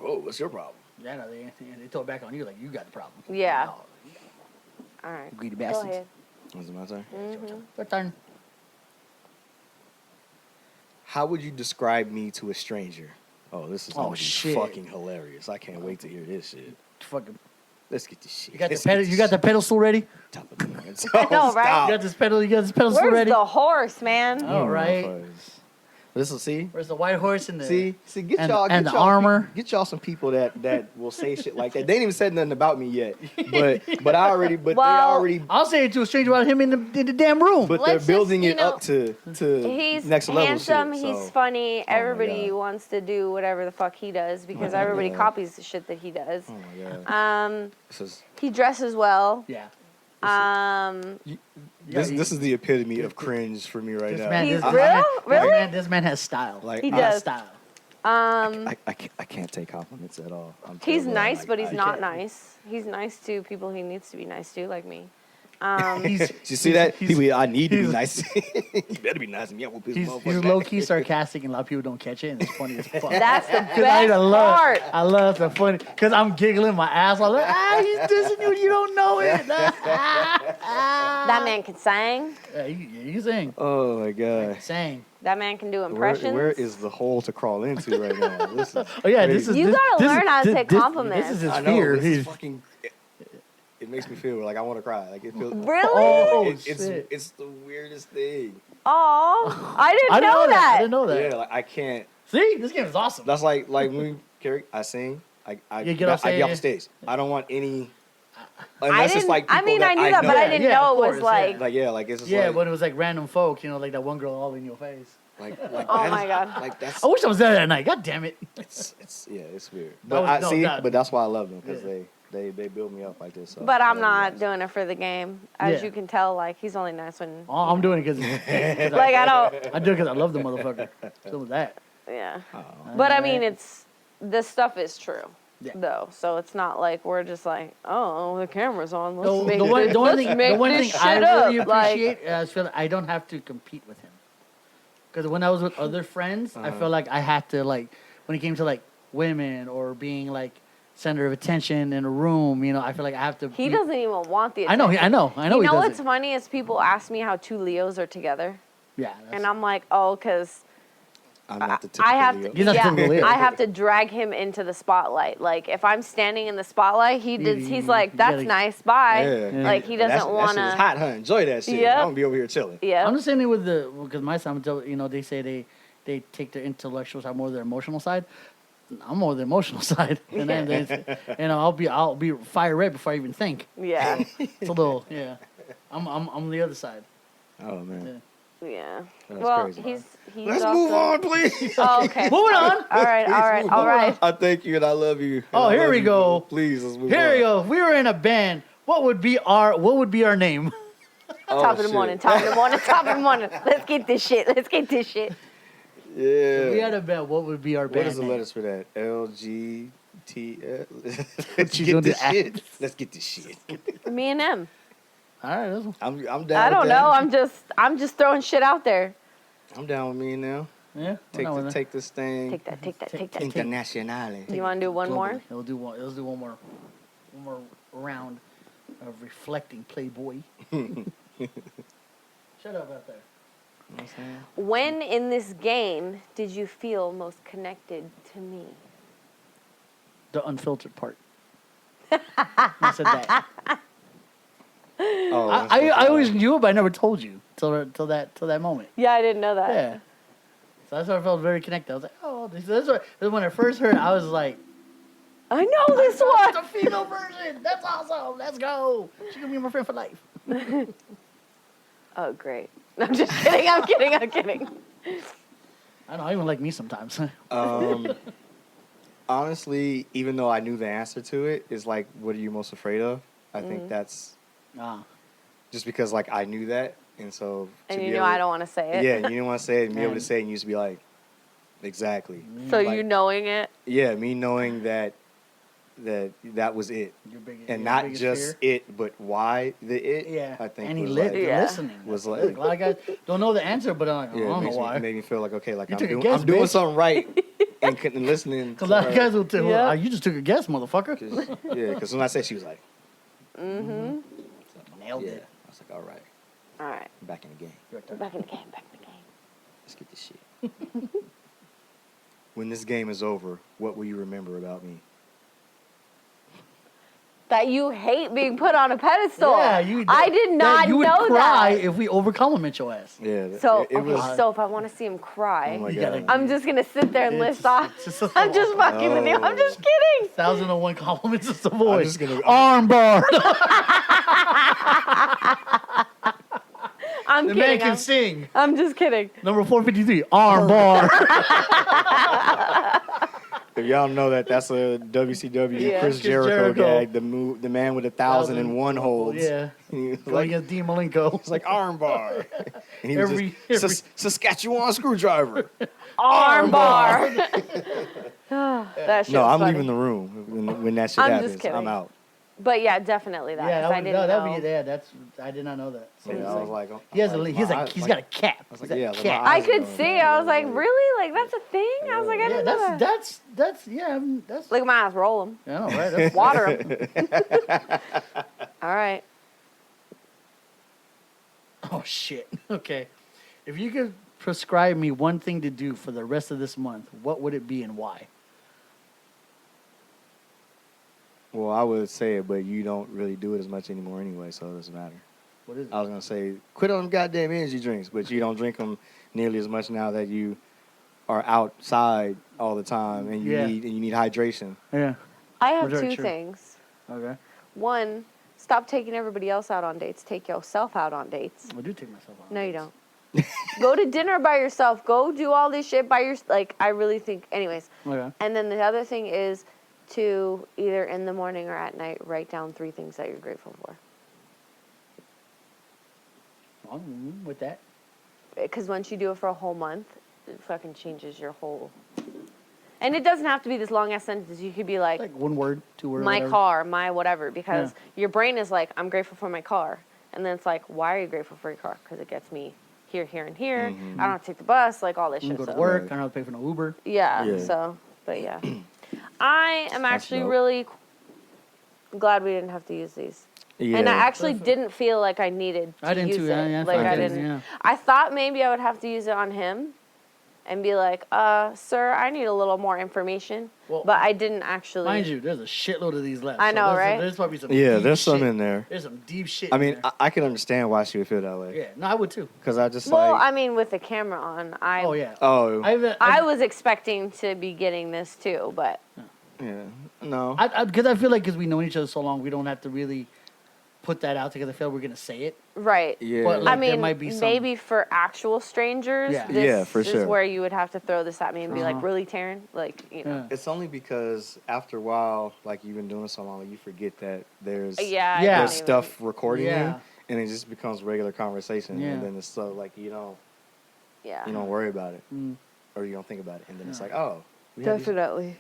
Whoa, what's your problem?
Yeah, no, they throw it back on you like you got the problem.
Yeah.
Oh,
All right.
greedy
Go
bastards.
ahead.
Was it my turn?
Mm-hmm.
Your turn.
How would you describe me to a stranger? Oh, this is gonna be
shit.
fucking hilarious. I can't wait to hear this shit.
Fucking.
Let's get this shit.
You got the
Let's
pedal.
get
You
this
got the pedestal ready.
shit. Top of the morning.
I know, right?
Stop.
You got this pedal. You got this pedestal
Where's
ready.
the horse, man?
Oh. All right.
Motherfuckers. This will see.
Where's the white horse and the
See, get
and,
y'all
and
get
the
y'all,
armor?
Get y'all some people that will say shit like that. They ain't even said nothing about me yet, but they already.
I'll say it to a stranger about him in the damn room.
But
Let's
they're building
just,
it up to
He's
next level
handsome.
shit.
He's
So.
funny.
Oh my
Everybody
God.
wants to do whatever the fuck he does because
Oh my
everybody
God.
copies the shit that he does.
Oh my god. This is
He dresses well.
Yeah.
this is the epitome of cringe for me right
This
now.
man,
He's
this,
real?
Really? This man has style.
Like
He
I,
does.
Style.
I can't take compliments at all. I'm
He's
terrible.
nice,
Like,
but he's
I
not
can't.
nice. He's nice to people he needs to be nice to, like me.
He's,
Did you see that?
he's-
I need to be
he's-
nice. You better be nice to me. I whoop his
He's
motherfucking
low
ass.
key sarcastic, and a lot of people don't catch it, and it's funny as fuck.
That's the
'Cause I
best
love,
part.
I love the funny, because I'm giggling my ass off. Like, he's dissing you, and you don't know it.
That man can sing.
Yeah, you sing.
Oh my god.
Sing.
That man can do impressions.
Where is the hole to crawl into right now? This is
Oh yeah,
crazy.
this is.
You
this,
gotta
this
learn
is,
how to
this,
take
this-
compliments.
This is his
I know.
fear.
This is
He's-
fucking. It makes me feel like I want to cry. Like it feels.
Really?
Oh,
it's
shit.
it's the weirdest thing.
Oh, I didn't know that.
I didn't know that.
Yeah, like I can't.
See, this game is awesome.
That's like when Carrie, I sing. I
You get off
I get off the
stage.
stage. I don't want any.
I
Unless
didn't.
it's like
I
people
mean, I knew that,
know.
but I didn't
Yeah,
know
of
it was
course,
like.
Like it's just
Yeah,
like,
when it was like random folk, like that one girl all in your face.
like
Oh
that
my
is-
God.
like that's
I wish I was there that night. God damn it.
it's weird.
That
But
was-
but that's why I love them because
Yeah.
they build me up like this. So
But
I
I'm
love you
not
guys.
doing it for the game, as
Yeah.
you can tell. Like he's only nice when.
Oh, I'm doing it because
Like I don't.
I do it because I love the motherfucker. So with that.
Yeah.
Oh.
But I mean, this stuff is true.
Yeah.
Though, so it's not like we're just like, oh, the camera's on. Let's
The
make
one
this,
thing,
let's make
the one
this
thing
shit
I
up.
really
Like,
appreciate is feel like I don't have to compete with him. Because when I was with other friends, I felt like I had to like when it came to like women or being like center of attention in a room. I feel like I have to.
he doesn't even want the.
I know.
attention.
I know.
You
he
know
doesn't.
what's funny is people ask me how two Leos are together,
Yeah.
and I'm like, oh, because
I'm not the typical
I have
Leo.
to.
You're not typical Leo.
I have to drag him into the spotlight. Like if I'm standing in the spotlight, he's like,
you
that's
gotta-
nice, bye.
Yeah.
Like he
That
doesn't
shit
want
is
to.
hot, huh? Enjoy that shit.
Yep.
I'm gonna be over here chilling.
Yeah.
I'm just saying it with because my son, they say they take their intellectual side more than their emotional side. I'm more the emotional side, and then I'll be fire red before I even think.
Yeah.
It's a little I'm the other side.
Oh man.
Yeah.
That's
Well,
crazy.
he's
Let's
also.
move on, please.
Oh, okay.
Moving on.
All right. All right. All right.
I thank you and I love you.
Oh,
And I
here
love
we
you.
go.
Please, let's move
Here
on.
we go. If we were in a band, what would be our name?
Oh,
Top of the
shit.
morning. Top of the morning. Top of the morning. Let's get this shit. Let's get this shit.
Yeah.
If we had a band, what would be our band
What is the
name?
letters for that? LGT.
What
Let's
you
get
gonna
this
do?
shit. Let's get this shit.
Me and him.
All right, that's
I'm down.
I don't
with
know.
that.
I'm just throwing shit out there.
I'm down with me now.
yeah.
Take this thing
Take that. Take that. Take that.
internationally.
You want to do one more?
Let's do one more round of reflecting Playboy. Shut up out there.
You know what I'm saying?
When in this game did you feel most connected to me?
The unfiltered part. I said that.
Oh,
I always knew it, but I never told you till that moment.
Yeah, I didn't know that.
Yeah. So that's why I felt very connected. I was like, oh, this is when I first heard it, I was like,
I know this one.
the female version. That's awesome. Let's go. She's gonna be my friend for life.
Oh, great. I'm just kidding. I'm kidding. I'm kidding.
I don't even like me sometimes.
Honestly, even though I knew the answer to it, is like, what are you most afraid of? I think that's just because like I knew that, and so
And you know I don't want to say it.
Yeah, you didn't want to say it, and be able to say it, and you used to be like, exactly.
So
like,
you knowing it.
Yeah, me knowing that was it, and not just
fear?
it, but why the it.
Yeah,
I think
and he
was
lit.
like,
You're
Yeah.
listening.
was
Like,
like-
a lot of guys don't know the answer, but I'm like, I
yeah,
don't
it
know
makes
why.
me, made me feel like okay, like
You
I'm
took a
doing,
guess,
I'm doing
bitch.
something right, and couldn't listening.
Because a lot of guys will tell,
Yeah.
you just took a guess, motherfucker.
Because when I said, she was like,
Mm-hmm.
Nailed
yeah.
it.
I was like, all right,
All right.
I'm back in the game.
Your turn.
Back in the game. Back in the game.
Let's get this shit. When this game is over, what will you remember about me?
That you hate being put on a pedestal.
Yeah,
I did not
you would
know
cry
that.
if we overcompliment your ass.
Yeah.
So
it was.
so if I want to see him cry,
Oh my
You
god.
gotta-
I'm just gonna sit there and
It's-
list off.
it's just
I'm just fucking with you. I'm just kidding.
1,001 compliments is the voice.
just gonna-
Armbar.
I'm
The man
kidding.
can sing.
I'm just kidding.
Number 453. Armbar.
If y'all know that, that's a WCW
Yeah.
Chris
Chris
Jericho
Jericho.
gag. The man with 1,001 holds.
Yeah.
He was
Going
like,
against Dean Malenko.
it's like armbar. And he was
Every-
just Saskatchewan screwdriver.
Armbar. That shit
No,
was
I'm
funny.
leaving the room when that shit
I'm just
happens.
kidding.
I'm out.
But yeah, definitely that.
Yeah,
'cause I didn't know.
I did not know that. So
Yeah,
it's
I was like,
he has
like,
he's got a cap.
was
He's
like,
got
yeah,
a
like,
cap.
my
I
eyes
could
going,
see. I was like, really? Like that's a thing? I was like, I
Yeah,
didn't know that.
that's yeah, that's
Look at my eyes, roll them,
I know, right? That's,
water them. All right.
oh shit. Okay. If you could prescribe me one thing to do for the rest of this month, what would it be and why?
Well, I would say it, but you don't really do it as much anymore anyway, so it doesn't matter.
What is it?
I was gonna say quit on them goddamn energy drinks, but you don't drink them nearly as much now that you are outside all the time and you need hydration.
Yeah.
I have
Very
two
true.
things.
Okay.
One, stop taking everybody else out on dates. Take yourself out on dates.
I do take myself on.
No, you don't. Go to dinner by yourself. Go do all this shit by yourself. Like, I really think, anyways.
Okay.
And then the other thing is to either in the morning or at night write down 3 things that you're grateful for.
Well, with that.
Because once you do it for a whole month, it fucking changes your whole. And it doesn't have to be this long ass sentence. You could be like,
Like 1 word, 2 words.
my
whatever.
car, my whatever, because
Yeah.
your brain is like, I'm grateful for my car. And then it's like, why are you grateful for your car? Because it gets me here, here, and here. I don't have to take the bus, like all this
I'm
shit.
gonna go to
So.
work. I don't have to pay for no Uber.
Yeah,
Yeah.
so, but yeah. I am actually
dope.
really glad we didn't have to use these.
Yeah.
And I actually didn't feel like I needed to
I didn't
use
too.
it.
Yeah,
Like I
fine.
didn't.
Yeah.
I thought maybe I would have to use it on him and be like, sir, I need a little more information.
Well,
but I didn't actually.
Mind you, there's a shitload of these left.
I know,
there's,
right?
There's probably some.
Yeah,
deep
there's some
shit.
in there.
There's some deep shit.
I
in
mean,
there.
I can understand why she would feel that way.
Yeah, no, I would too.
Because I just
Well,
like.
I mean, with the camera on,
Oh yeah.
Oh.
I was expecting to be getting this too, but
Yeah. No.
Because I feel like because we know each other so long, we don't have to really put that out because I feel we're gonna say it.
right.
Yeah.
But,
I
like, there
mean,
might be some-
maybe for actual strangers,
Yeah.
this
Yeah, for
is
sure.
where you would have to throw this at me and be like,
Uh-huh.
really, Taryn? Like, you know.
Yeah.
It's only because after a while, like you've been doing so long, you forget that there's
Yeah. I
Yeah.
don't
there's
even-
stuff recording
Yeah.
you, and it just becomes regular conversation,
Yeah.
and then it's so like you
Yeah.
don't worry about it,
Mm.
or you don't think about it, and then it's
Yeah.
like, oh, we had these-
Definitely.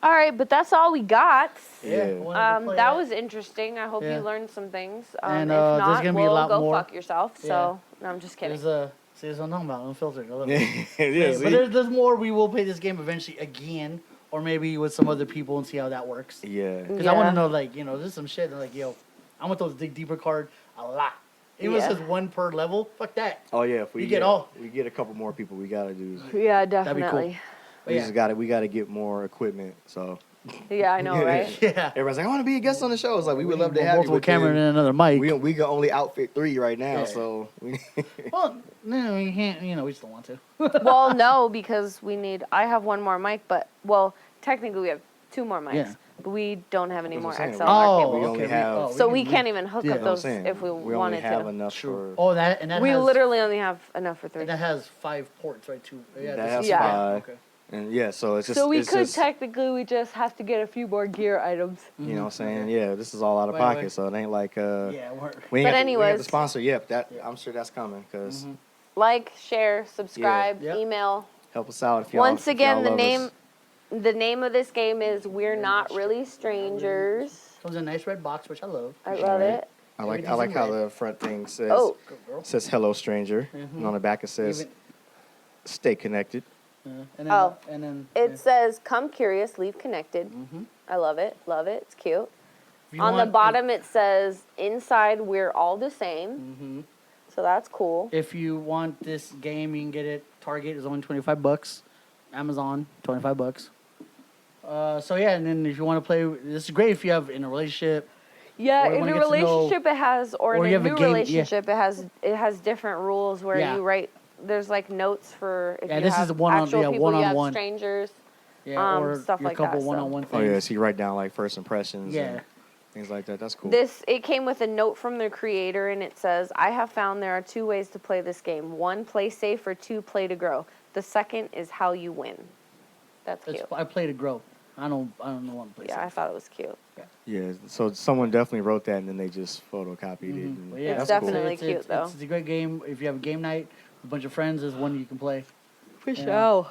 All right, but that's all we got.
Yeah.
I wanted to play
That was interesting. I hope
Yeah.
you learned some things.
And,
if
there's
not,
gonna be a
we'll
lot
go
more.
fuck yourself. So, no, I'm just kidding.
There's see, that's what I'm talking about. Unfiltered. I love it.
Yeah,
Yeah,
see?
but there's more. We will play this game eventually again, or maybe with some other people and see how that works.
yeah.
Because I want
Yeah.
to know, like, there's some shit. Like, yo, I want those dig deeper card a lot. Even if
Yeah.
it says 1 per level, fuck that.
Oh yeah, if we
You get all-
we get a couple more people, we gotta do.
Yeah,
be cool.
definitely.
But
We
yeah.
just we gotta get more equipment. So
Yeah, I know, right?
Yeah.
everybody's like, I want to be a guest on the show. It's like we would love to
need
have you.
multiple
but
camera
then
and another mic.
we can only outfit 3 right now,
Yeah.
so we.
Well, no, we can't. We just don't want to.
Well, no, because I have 1 more mic, but, well, technically we have 2 more mics.
Yeah.
But we don't have any
That's
more
what I'm
XL
saying.
arcade.
We only have-
So we can't even hook
yeah.
up
You know what I'm
those
saying?
if we
only
wanted
have
to.
enough
True.
for.
Oh, that
We
has,
literally only have enough for 3.
and that has 5 ports, right? Two. Yeah,
That
this
has
is-
Yeah.
5.
Okay.
And yeah, so it's just.
So we
it's
could
just,
technically, we just have to get a few more gear items.
You know what I'm saying?
Okay.
Yeah, this is all out of
Wait,
pocket,
wait.
so it ain't like
Yeah, we're.
we ain't
But
got we ain't
anyways.
the sponsor yet. But
Yeah.
I'm sure that's coming because
Like, share, subscribe,
Yeah. Yep.
email.
help us out if y'all.
Once
if
again,
y'all
the
love us.
name of this game is We're Not Really Strangers.
Comes in a nice red box, which I love.
I love it.
I like
Everything's
how
in red.
the front thing says
Oh,
Go, girl.
says hello stranger, and on the back it says
Even-
stay connected.
and then,
Oh.
and then
it says come curious, leave connected.
Mhm.
I love it. Love it. It's cute.
if you
On the
want-
bottom it says inside we're all the same. So that's cool.
If you want this game, you can get it. Target is only $25. Amazon $25. So yeah, and then if you want to play, this is great if you have in a relationship.
Yeah,
Or you
in
wanna
a
get to know-
relationship it has, or
or
in
you
a
have a
new
game- yeah.
relationship it has different rules where
Yeah.
you write. There's like notes for if
Yeah,
you
this
have
is one-on-
actual
yeah,
people, you have
one-on-one.
strangers.
Yeah, or
stuff
your
like
couple
that, so.
one-on-one
Oh yeah,
things.
so you write down like first impressions
Yeah.
and things like that. That's cool.
It came with a note from the creator, and it says, "I have found there are 2 ways to play this game. 1, play safe, or 2, play to grow. The second is how you win." That's cute.
I play to grow. I don't know what to play.
Yeah, I thought it was cute.
Yeah, so someone definitely wrote that and then they just photocopied it. And
But yeah,
It's
that's
definitely
cool.
cute, though.
It's a great game. If you have a game night, with a bunch of friends, there's one you can play.
For
Yeah.
sure.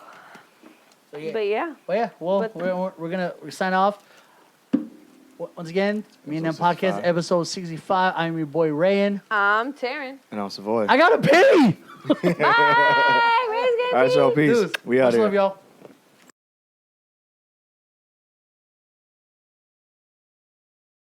So yeah.
But yeah,
Well, yeah. Well,
But-
we're gonna sign off. Once again, me and them
Episode
podcast
65.
episode 65. I'm your boy Rayan.
I'm Taryn.
And I'm Savoy.
I got a penny.
Bye. Ray's gonna
All right, so
be-
peace.
Dudes,
We out
much
here.
love y'all.